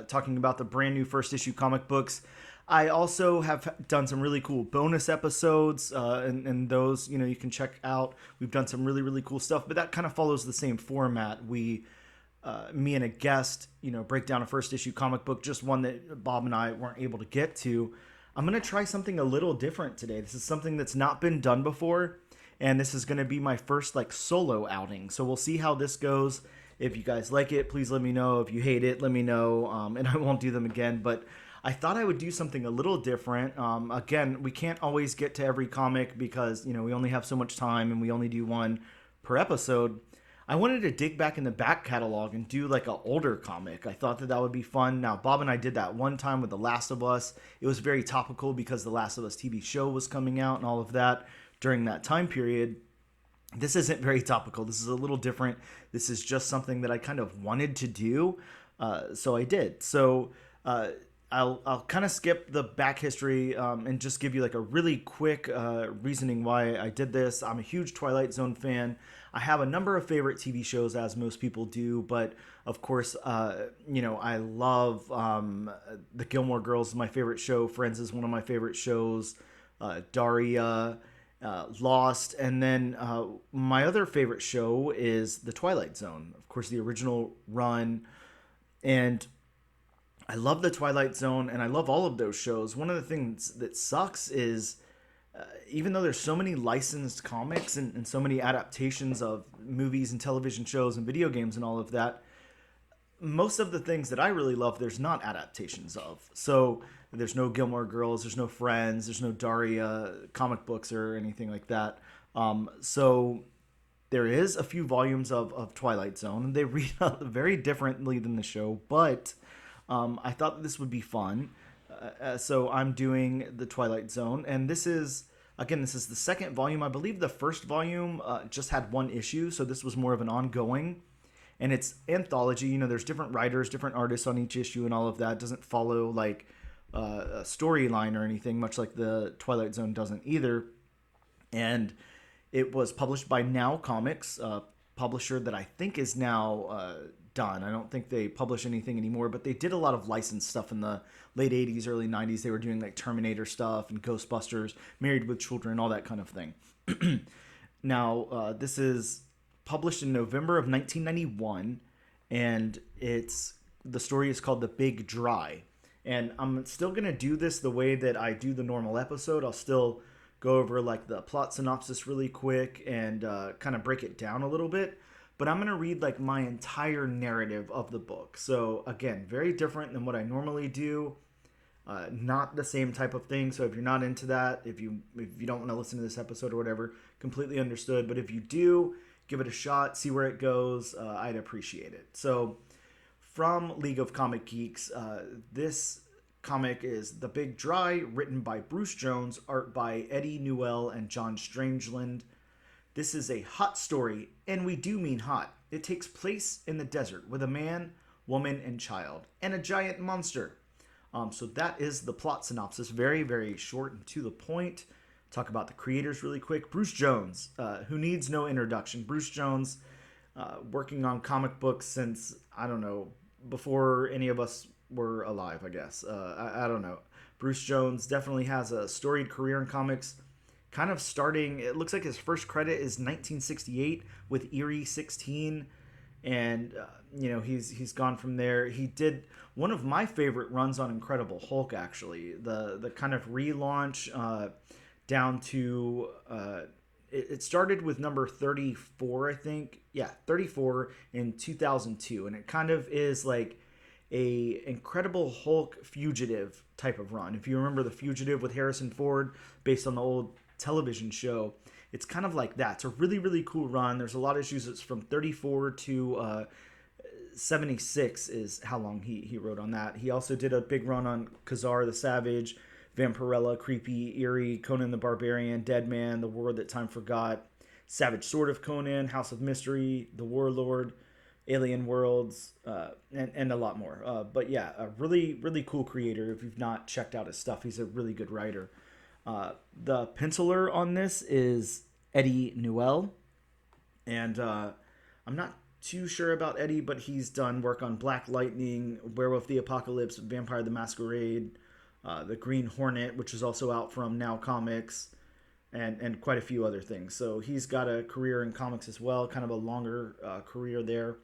talking about the brand new first issue comic books. I also have done some really cool bonus episodes, and those, you know, you can check out. We've done some really, really cool stuff, but that kind of follows the same format. Me and a guest, you know, break down a first issue comic book, just one that Bob and I weren't able to get to. I'm going to try something a little different today. This is something that's not been done before, and this is going to be my first like solo outing. So we'll see how this goes. If you guys like it, please let me know. If you hate it, let me know, and I won't do them again. But I thought I would do something a little different. Again, we can't always get to every comic because, you know, we only have so much time and we only do one per episode. I wanted to dig back in the back catalog and do like an older comic. I thought that would be fun. Now, Bob and I did that one time with The Last of Us. It was very topical because The Last of Us TV show was coming out and all of that during that time period. This isn't very topical. This is a little different. This is just something that I kind of wanted to do, so I did. So I'll kind of skip the back history and just give you like a really quick reasoning why I did this. I'm a huge Twilight Zone fan. I have a number of favorite TV shows, as most people do, but of course, you know, I love the Gilmore Girls is my favorite show. Friends is one of my favorite shows. Daria, Lost, and then my other favorite show is The Twilight Zone. Of course, the original run, and I love The Twilight Zone, and I love all of those shows. One of the things that sucks is even though there's so many licensed comics and so many adaptations of movies and television shows and video games and all of that, most of the things that I really love, there's not adaptations of. So there's no Gilmore Girls, there's no Friends, there's no Daria comic books or anything like that. So there is a few volumes of Twilight Zone, and they read very differently than the show, but I thought that this would be fun. So I'm doing the Twilight Zone, and this is the second volume. I believe the first volume just had one issue, so this was more of an ongoing, and it's anthology. You know, there's different writers, different artists on each issue, and all of that. It doesn't follow like a storyline or anything, much like the Twilight Zone doesn't either. And it was published by Now Comics, a publisher that I think is now done. I don't think they publish anything anymore, but they did a lot of licensed stuff in the late 80s, early 90s. They were doing like Terminator stuff and Ghostbusters, Married with Children, all that kind of thing. Now, this is published in November of 1991, and the story is called The Big Dry. And I'm still going to do this the way that I do the normal episode. I'll still go over like the plot synopsis really quick and kind of break it down a little bit. But I'm going to read like my entire narrative of the book. So again, very different than what I normally do. Not the same type of thing. So if you're not into that, if you don't want to listen to this episode or whatever, completely understood. But if you do, give it a shot, see where it goes. I'd appreciate it. So from League of Comic Geeks, this comic is The Big Dry, written by Bruce Jones, art by Eddie Newell and John Strangeland. This is a hot story, and we do mean hot. It takes place in the desert with a man, woman, and child, and a giant monster. So that is the plot synopsis. Very, very short and to the point. Talk about the creators really quick. Bruce Jones, who needs no introduction. Bruce Jones, working on comic books since, I don't know, before any of us were alive, I guess. I don't know. Bruce Jones definitely has a storied career in comics. Kind of starting, it looks like his first credit is 1968 with Eerie 16. And, he's gone from there. He did one of my favorite runs on Incredible Hulk, actually. The kind of relaunch down to... it started with number 34, I think. Yeah, 34 in 2002. And it kind of is like a Incredible Hulk Fugitive type of run. If you remember The Fugitive with Harrison Ford, based on the old television show, it's kind of like that. It's a really, really cool run. There's a lot of issues. It's from 34 to 76 is how long he wrote on that. He also did a big run on Khazar the Savage, Vampirella, Creepy, Eerie, Conan the Barbarian, Dead Man, The War That Time Forgot, Savage Sword of Conan, House of Mystery, The Warlord, Alien Worlds, and a lot more. But yeah, a really, really cool creator. If you've not checked out his stuff, he's a really good writer. The penciler on this is Eddie Newell. And I'm not too sure about Eddie, but he's done work on Black Lightning, Werewolf the Apocalypse, Vampire the Masquerade, The Green Hornet, which is also out from Now Comics, and quite a few other things. So he's got a career in comics as well, kind of a longer career there.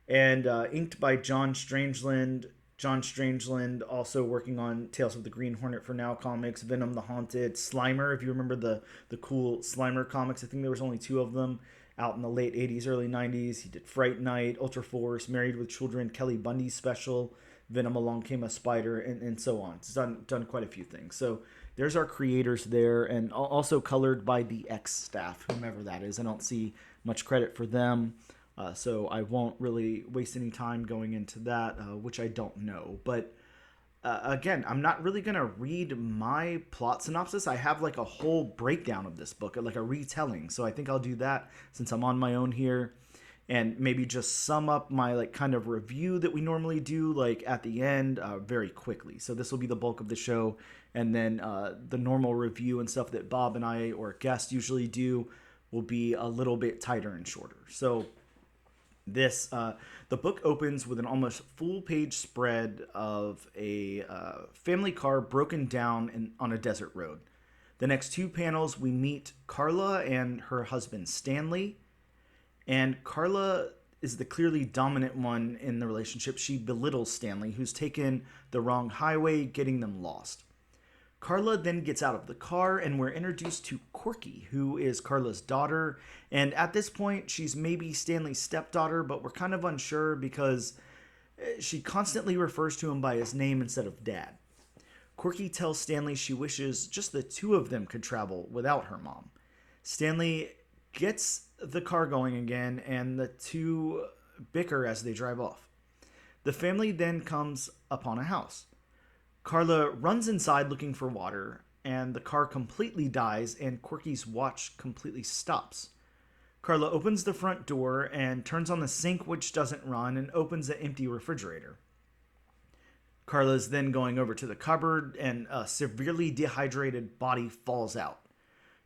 And inked by John Strangeland. John Strangeland also working on Tales of the Green Hornet for Now Comics, Venom the Haunted, Slimer, if you remember the cool Slimer comics. I think there was only 2 of them out in the late 80s, early 90s. He did Fright Night, Ultra Force, Married with Children, Kelly Bundy Special, Venom Along Came a Spider, and so on. It's done quite a few things. So there's our creators there, and also colored by the X staff, whomever that is. I don't see much credit for them. So I won't really waste any time going into that, which I don't know. But again, I'm not really going to read my plot synopsis. I have like a whole breakdown of this book, like a retelling. So I think I'll do that since I'm on my own here, and maybe just sum up my like kind of review that we normally do like at the end very quickly. So this will be the bulk of the show. And then the normal review and stuff that Bob and I or guests usually do will be a little bit tighter and shorter. So the book opens with an almost full-page spread of a family car broken down on a desert road. The next 2 panels, we meet Carla and her husband Stanley. And Carla is the clearly dominant one in the relationship. She belittles Stanley, who's taken the wrong highway, getting them lost. Carla then gets out of the car, and we're introduced to Corky, who is Carla's daughter. And at this point, she's maybe Stanley's stepdaughter, but we're kind of unsure because she constantly refers to him by his name instead of dad. Corky tells Stanley she wishes just the 2 of them could travel without her mom. Stanley gets the car going again, and the 2 bicker as they drive off. The family then comes upon a house. Carla runs inside looking for water, and the car completely dies, and Corky's watch completely stops. Carla opens the front door and turns on the sink, which doesn't run, and opens the empty refrigerator. Carla's then going over to the cupboard, and a severely dehydrated body falls out.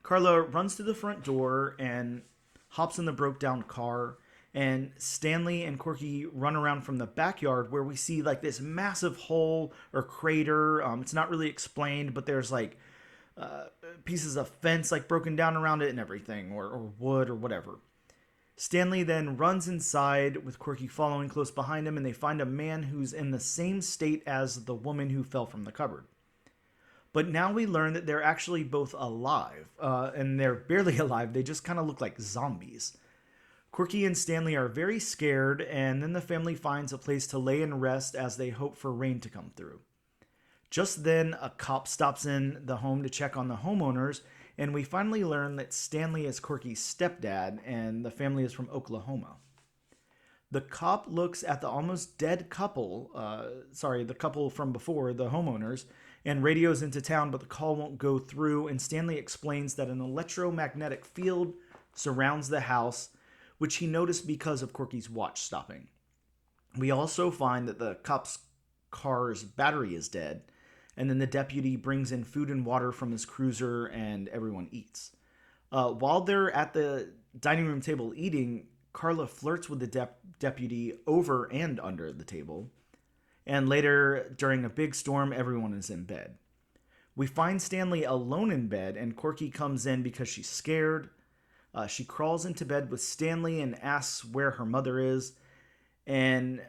Carla runs to the front door and hops in the broke-down car, and Stanley and Corky run around from the backyard where we see like this massive hole or crater. It's not really explained, but there's like pieces of fence like broken down around it and everything, or wood or whatever. Stanley then runs inside with Corky following close behind him, and they find a man who's in the same state as the woman who fell from the cupboard. But now we learn that they're actually both alive, and they're barely alive. They just kind of look like zombies. Corky and Stanley are very scared, and then the family finds a place to lay and rest as they hope for rain to come through. Just then, a cop stops in the home to check on the homeowners, and we finally learn that Stanley is Corky's stepdad, and the family is from Oklahoma. The cop looks at the almost dead couple, the couple from before, the homeowners, and radios into town, but the call won't go through, and Stanley explains that an electromagnetic field surrounds the house, which he noticed because of Corky's watch stopping. We also find that the cop's car's battery is dead, and then the deputy brings in food and water from his cruiser, and everyone eats. While they're at the dining room table eating, Carla flirts with the deputy over and under the table. And later, during a big storm, everyone is in bed. We find Stanley alone in bed, and Corky comes in because she's scared. She crawls into bed with Stanley and asks where her mother is. And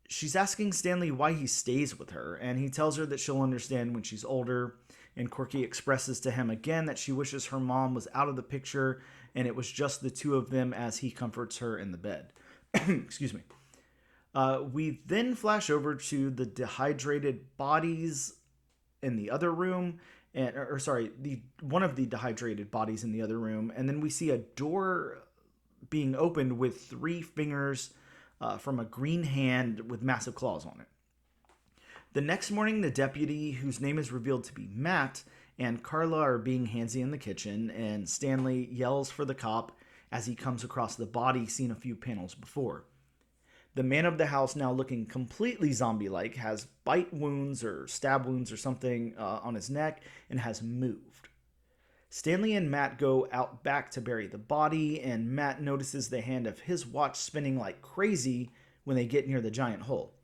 she's asking Stanley why he stays with her, and he tells her that she'll understand when she's older. And Corky expresses to him again that she wishes her mom was out of the picture and it was just the two of them as he comforts her in the bed. Excuse me. We then flash over to the dehydrated bodies in the other room, one of the dehydrated bodies in the other room, and then we see a door being opened with 3 fingers from a green hand with massive claws on it. The next morning, the deputy, whose name is revealed to be Matt, and Carla are being handsy in the kitchen, and Stanley yells for the cop as he comes across the body seen a few panels before. The man of the house, now looking completely zombie-like, has bite wounds or stab wounds or something on his neck and has moved. Stanley and Matt go out back to bury the body, and Matt notices the hand of his watch spinning like crazy when they get near the giant hole.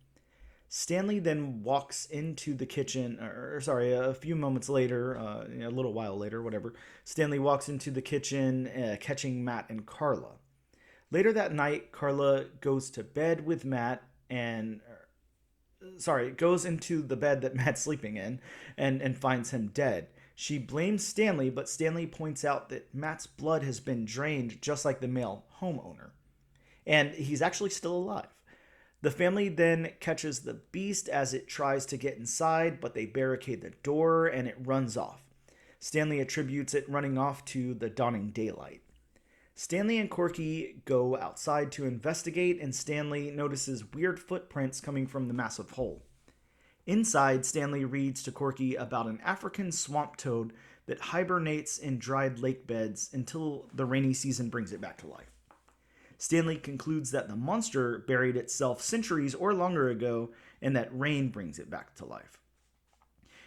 Stanley then walks into the kitchen, a few moments later, a little while later, whatever. Stanley walks into the kitchen, catching Matt and Carla. Later that night, Carla goes to bed with Matt goes into the bed that Matt's sleeping in and finds him dead. She blames Stanley, but Stanley points out that Matt's blood has been drained just like the male homeowner. And he's actually still alive. The family then catches the beast as it tries to get inside, but they barricade the door and it runs off. Stanley attributes it running off to the dawning daylight. Stanley and Corky go outside to investigate, and Stanley notices weird footprints coming from the massive hole. Inside, Stanley reads to Corky about an African swamp toad that hibernates in dried lake beds until the rainy season brings it back to life. Stanley concludes that the monster buried itself centuries or longer ago and that rain brings it back to life.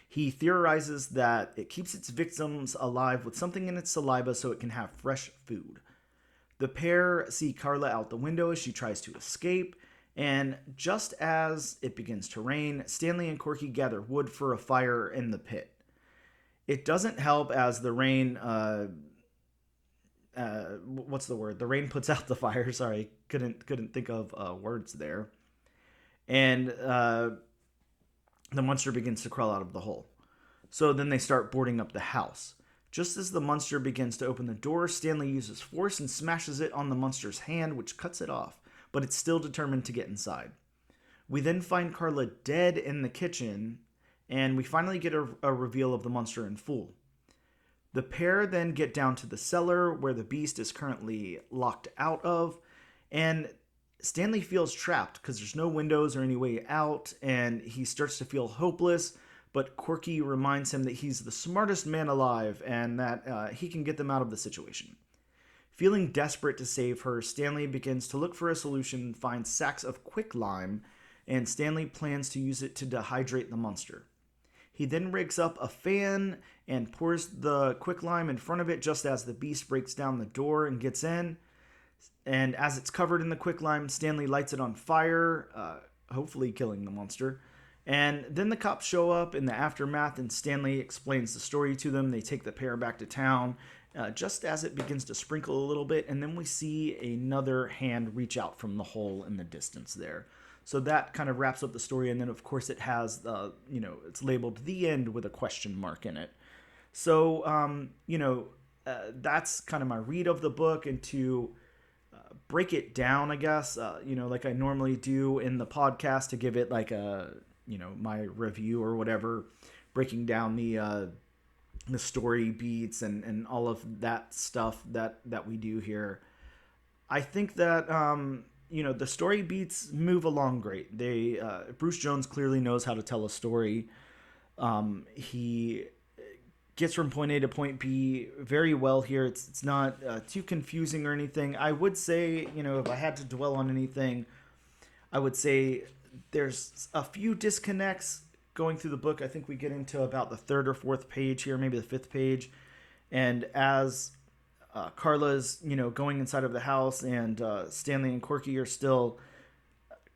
He theorizes that it keeps its victims alive with something in its saliva so it can have fresh food. The pair see Carla out the window as she tries to escape, and just as it begins to rain, Stanley and Corky gather wood for a fire in the pit. It doesn't help as the rain the rain puts out the fire. Sorry, couldn't think of words there. And the monster begins to crawl out of the hole. So then they start boarding up the house. Just as the monster begins to open the door, Stanley uses force and smashes it on the monster's hand, which cuts it off, but it's still determined to get inside. We then find Carla dead in the kitchen, and we finally get a reveal of the monster in full. The pair then get down to the cellar where the beast is currently locked out of, and Stanley feels trapped because there's no windows or any way out, and he starts to feel hopeless, but Corky reminds him that he's the smartest man alive and that he can get them out of the situation. Feeling desperate to save her, Stanley begins to look for a solution and finds sacks of quicklime, and Stanley plans to use it to dehydrate the monster. He then rigs up a fan and pours the quicklime in front of it just as the beast breaks down the door and gets in. And as it's covered in the quicklime, Stanley lights it on fire, hopefully killing the monster. And then the cops show up in the aftermath, and Stanley explains the story to them. They take the pair back to town just as it begins to sprinkle a little bit, and then we see another hand reach out from the hole in the distance there. So that kind of wraps up the story, and then of course it has, it's labeled "The End" with a question mark in it. So, that's kind of my read of the book, and to break it down, I guess, like I normally do in the podcast, to give it like a, my review or whatever, breaking down the story beats and all of that stuff that we do here. I think that, the story beats move along great. Bruce Jones clearly knows how to tell a story. He gets from point A to point B very well here. It's not too confusing or anything. I would say, if I had to dwell on anything, I would say there's a few disconnects going through the book. I think we get into about the third or fourth page here, maybe the fifth page. And as Carla's, going inside of the house, and Stanley and Corky are still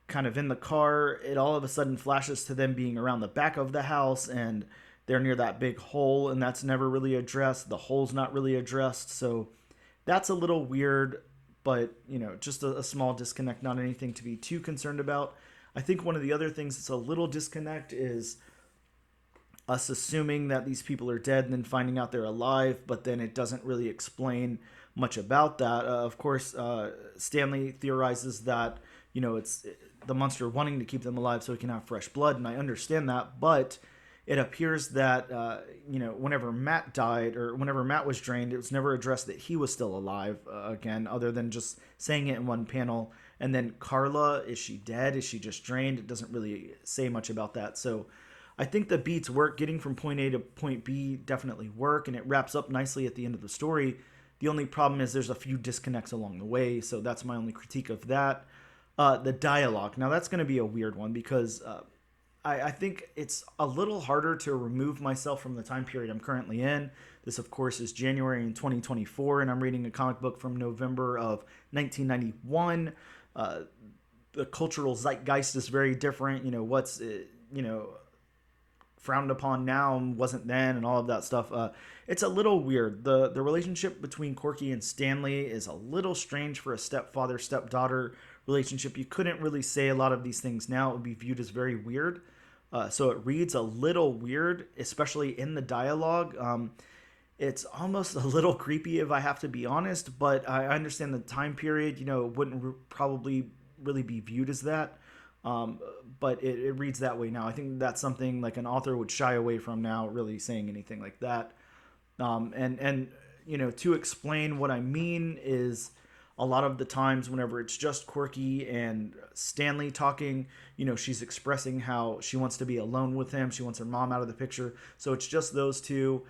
kind of in the car, it all of a sudden flashes to them being around the back of the house, and they're near that big hole, and that's never really addressed. The hole's not really addressed. So that's a little weird, but, just a small disconnect, not anything to be too concerned about. I think one of the other things that's a little disconnect is us assuming that these people are dead and then finding out they're alive, but then it doesn't really explain much about that. Of course, Stanley theorizes that, it's the monster wanting to keep them alive so he can have fresh blood, and I understand that, but it appears that, whenever Matt died, or whenever Matt was drained, it was never addressed that he was still alive again, other than just saying it in one panel. And then Carla, is she dead? Is she just drained? It doesn't really say much about that. So I think the beats work. Getting from point A to point B definitely work, and it wraps up nicely at the end of the story. The only problem is there's a few disconnects along the way, so that's my only critique of that. The dialogue. Now, that's going to be a weird one, because I think it's a little harder to remove myself from the time period I'm currently in. This, of course, is January in 2024, and I'm reading a comic book from November of 1991. The cultural zeitgeist is very different. What's frowned upon now wasn't then, and all of that stuff. It's a little weird. The relationship between Corky and Stanley is a little strange for a stepfather stepdaughter relationship. You couldn't really say a lot of these things now. It would be viewed as very weird. So it reads a little weird, especially in the dialogue. It's almost a little creepy, if I have to be honest, but I understand the time period, it wouldn't probably really be viewed as that. But it reads that way now. I think that's something like an author would shy away from now, really saying anything like that. And to explain what I mean is, a lot of the times whenever it's just Corky and Stanley talking, she's expressing how she wants to be alone with him. She wants her mom out of the picture. So it's just those two.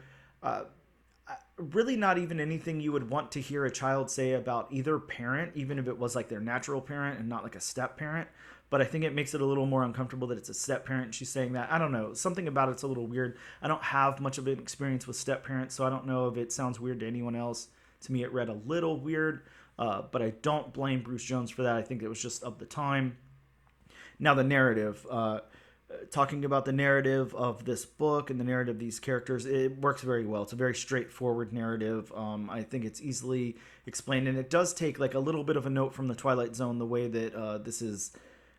Really not even anything you would want to hear a child say about either parent, even if it was like their natural parent and not like a step parent. But I think it makes it a little more uncomfortable that it's a step parent and she's saying that. I don't know. Something about it's a little weird. I don't have much of an experience with step parents, so I don't know if it sounds weird to anyone else. To me, it read a little weird, but I don't blame Bruce Jones for that. I think it was just of the time. Now, the narrative. Talking about the narrative of this book and the narrative of these characters, it works very well. It's a very straightforward narrative. I think it's easily explained, and it does take like a little bit of a note from the Twilight Zone, the way that this is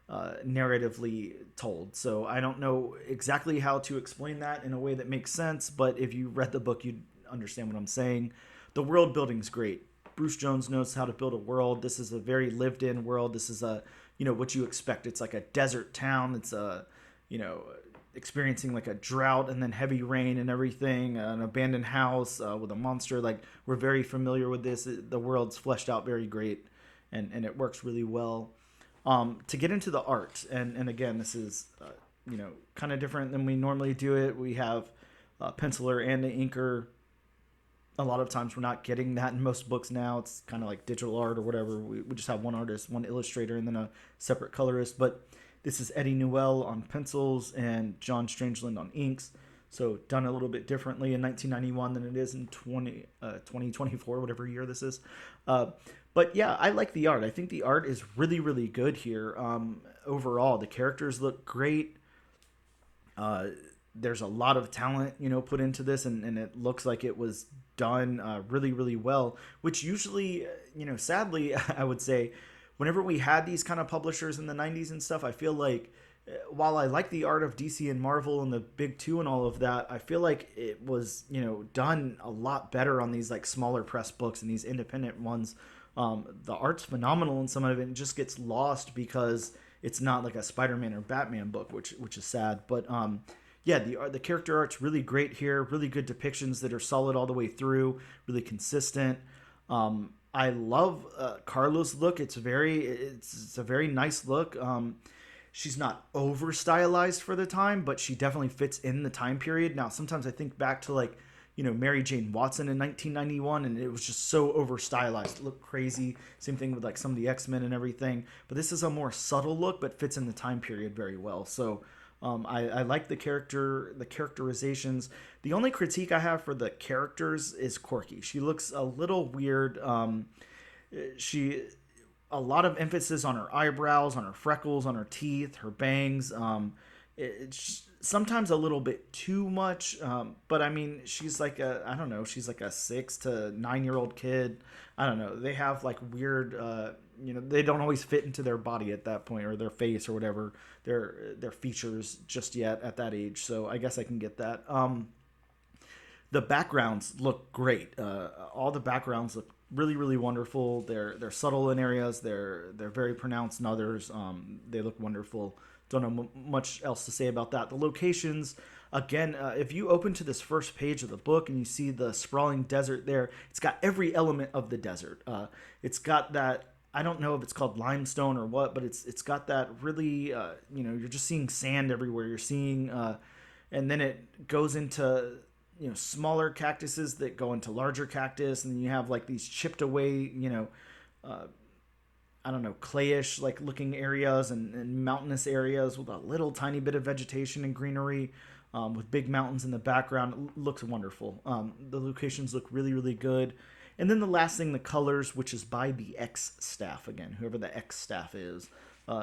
narratively told. So I don't know exactly how to explain that in a way that makes sense, but if you read the book, you'd understand what I'm saying. The world building's great. Bruce Jones knows how to build a world. This is a very lived-in world. This is a, what you expect. It's like a desert town. It's a, experiencing like a drought and then heavy rain and everything, an abandoned house with a monster. Like, we're very familiar with this. The world's fleshed out very great, and it works really well. To get into the art, and again, this is, kind of different than we normally do it. We have a penciler and an inker. A lot of times we're not getting that in most books now. It's kind of like digital art or whatever. We just have one artist, one illustrator, and then a separate colorist. But this is Eddie Newell on pencils and John Strangeland on inks. So done a little bit differently in 1991 than it is in 2024, whatever year this is. But yeah, I like the art. I think the art is really, really good here. Overall, the characters look great. There's a lot of talent, put into this, and it looks like it was done really, really well, which usually, sadly, I would say, whenever we had these kind of publishers in the 90s and stuff, I feel like while I like the art of DC and Marvel and the big two and all of that, I feel like it was, done a lot better on these like smaller press books and these independent ones. The art's phenomenal in some of it, and it just gets lost because it's not like a Spider-Man or Batman book, which is sad. But yeah, the character art's really great here. Really good depictions that are solid all the way through. Really consistent. I love Carla's look. It's a very nice look. She's not over stylized for the time, but she definitely fits in the time period. Now, sometimes I think back to like, Mary Jane Watson in 1991, and it was just so over stylized. It looked crazy. Same thing with like some of the X-Men and everything. But this is a more subtle look, but fits in the time period very well. So I like the characterizations. The only critique I have for the characters is Corky. She looks a little weird. She a lot of emphasis on her eyebrows, on her freckles, on her teeth, her bangs. It's sometimes a little bit too much. But I mean, she's like I don't know, she's like a 6 to 9 year old kid. I don't know. They have like weird, they don't always fit into their body at that point, or their face or whatever, their features just yet at that age. So I guess I can get that. The backgrounds look great. All the backgrounds look really, really wonderful. They're subtle in areas. They're very pronounced in others. They look wonderful. Don't know much else to say about that. The locations, again, if you open to this first page of the book and you see the sprawling desert there, it's got every element of the desert. It's got that, I don't know if it's called limestone or what, but it's got that really, you're just seeing sand everywhere. You're seeing, and then it goes into smaller cactuses that go into larger cactus, and then you have like these chipped away, I don't know, clayish like looking areas and mountainous areas with a little tiny bit of vegetation and greenery, with big mountains in the background. It looks wonderful. The locations look really, really good. And then the last thing, the colors, which is by the X staff again, whoever the X staff is.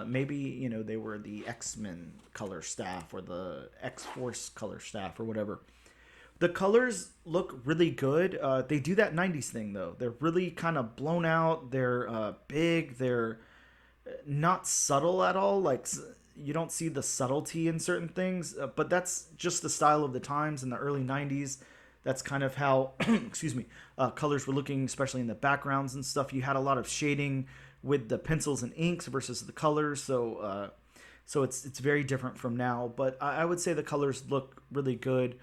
Maybe, they were the X-Men color staff or the X-Force color staff or whatever. The colors look really good. They do that 90s thing, though. They're really kind of blown out. They're big. They're not subtle at all. Like, you don't see the subtlety in certain things. But that's just the style of the times in the early 90s. That's kind of how, excuse me, colors were looking, especially in the backgrounds and stuff. You had a lot of shading with the pencils and inks versus the colors. So it's very different from now. But I would say the colors look really good.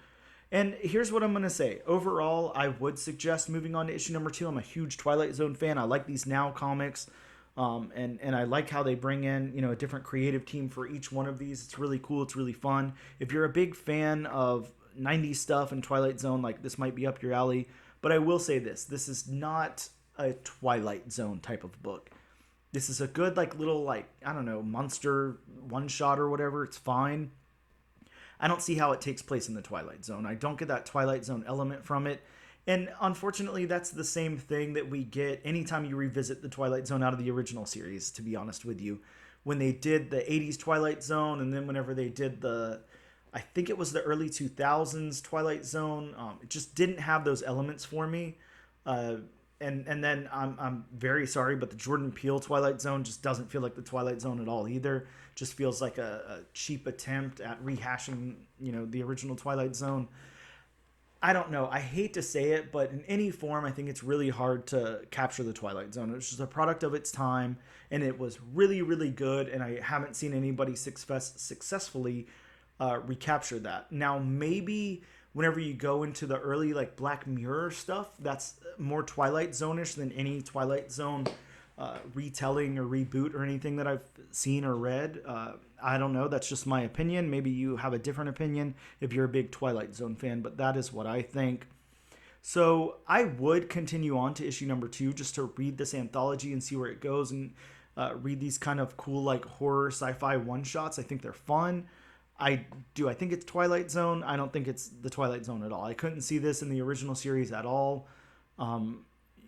And here's what I'm going to say. Overall, I would suggest moving on to issue number 2. I'm a huge Twilight Zone fan. I like these Now comics. And I like how they bring in, a different creative team for each one of these. It's really cool. It's really fun. If you're a big fan of 90s stuff and Twilight Zone, like, this might be up your alley. But I will say this. This is not a Twilight Zone type of book. This is a good, like, little, like, I don't know, monster one-shot or whatever. It's fine. I don't see how it takes place in the Twilight Zone. I don't get that Twilight Zone element from it. And unfortunately, that's the same thing that we get anytime you revisit the Twilight Zone out of the original series, to be honest with you. When they did the 80s Twilight Zone, and then whenever they did I think it was the early 2000s Twilight Zone, it just didn't have those elements for me. And then I'm very sorry, but the Jordan Peele Twilight Zone just doesn't feel like the Twilight Zone at all either. Just feels like a cheap attempt at rehashing, the original Twilight Zone. I don't know. I hate to say it, but in any form, I think it's really hard to capture the Twilight Zone. It was just a product of its time, and it was really, really good, and I haven't seen anybody successfully recapture that. Now, maybe whenever you go into the early like Black Mirror stuff, that's more Twilight Zone-ish than any Twilight Zone retelling or reboot or anything that I've seen or read. I don't know. That's just my opinion. Maybe you have a different opinion if you're a big Twilight Zone fan, but that is what I think. So I would continue on to issue number 2 just to read this anthology and see where it goes, and read these kind of cool like horror sci-fi one-shots. I think they're fun. I think it's Twilight Zone. I don't think it's the Twilight Zone at all. I couldn't see this in the original series at all.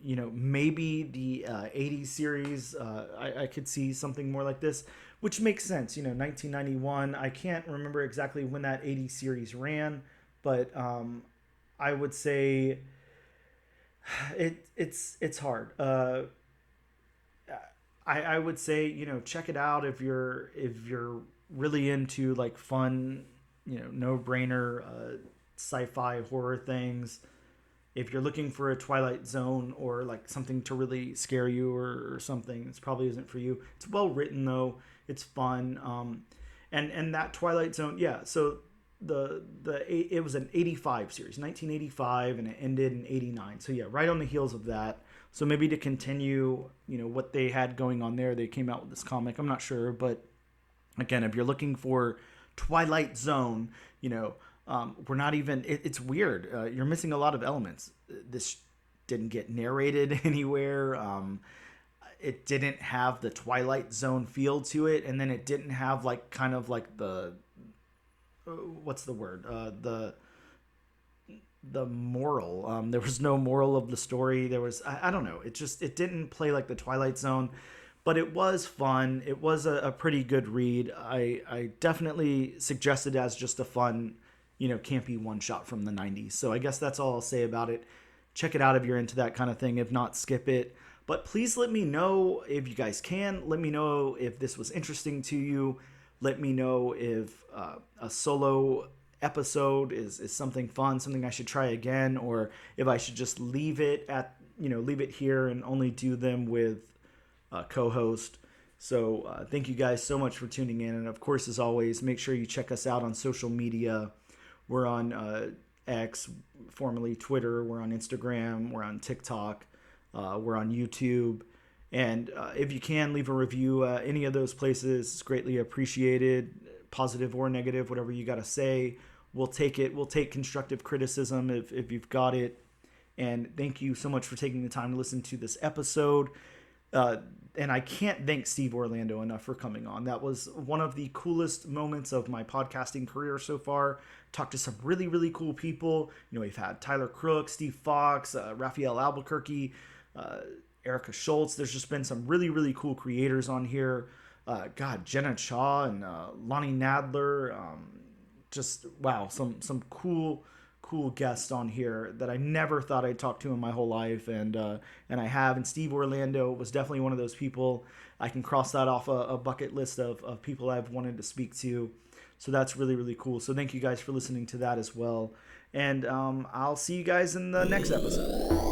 Maybe the 80s series, I could see something more like this, which makes sense. 1991. I can't remember exactly when that 80s series ran, but I would say it's hard. I would say, check it out if you're really into like fun, no-brainer sci-fi horror things. If you're looking for a Twilight Zone or like something to really scare you or something, this probably isn't for you. It's well written though. It's fun. And that Twilight Zone, yeah. So it was an 85 series, 1985, and it ended in 89. So yeah, right on the heels of that. So maybe to continue, what they had going on there, they came out with this comic. I'm not sure, but again, if you're looking for Twilight Zone, We're not even. It's weird. You're missing a lot of elements. This didn't get narrated anywhere. It didn't have the Twilight Zone feel to it, and then it didn't have like kind of like the what's the word? The moral. There was no moral of the story. There was I don't know. It didn't play like the Twilight Zone, but it was fun. It was a pretty good read. I definitely suggest it as just a fun, campy one shot from the 90s. So I guess that's all I'll say about it. Check it out if you're into that kind of thing. If not, skip it. But please let me know if you guys can. Let me know if this was interesting to you. Let me know if a solo episode is something fun, something I should try again, or if I should just leave it here and only do them with a co-host. So thank you guys so much for tuning in. And of course, as always, make sure you check us out on social media. We're on X, formerly Twitter. We're on Instagram. We're on TikTok. We're on YouTube. And if you can, leave a review. Any of those places is greatly appreciated, positive or negative, whatever you got to say. We'll take it. We'll take constructive criticism if you've got it. And thank you so much for taking the time to listen to this episode. And I can't thank Steve Orlando enough for coming on. That was one of the coolest moments of my podcasting career so far. Talked to some really, really cool people. We've had Tyler Crook, Steve Fox, Raphael Albuquerque, Erica Schultz. There's just been some really, really cool creators on here. Jenna Cha and Lonnie Nadler. Just wow, some cool guests on here that I never thought I'd talk to in my whole life, and I have. And Steve Orlando was definitely one of those people. I can cross that off a bucket list of people I've wanted to speak to. So that's really, really cool. So thank you guys for listening to that as well. And I'll see you guys in the next episode.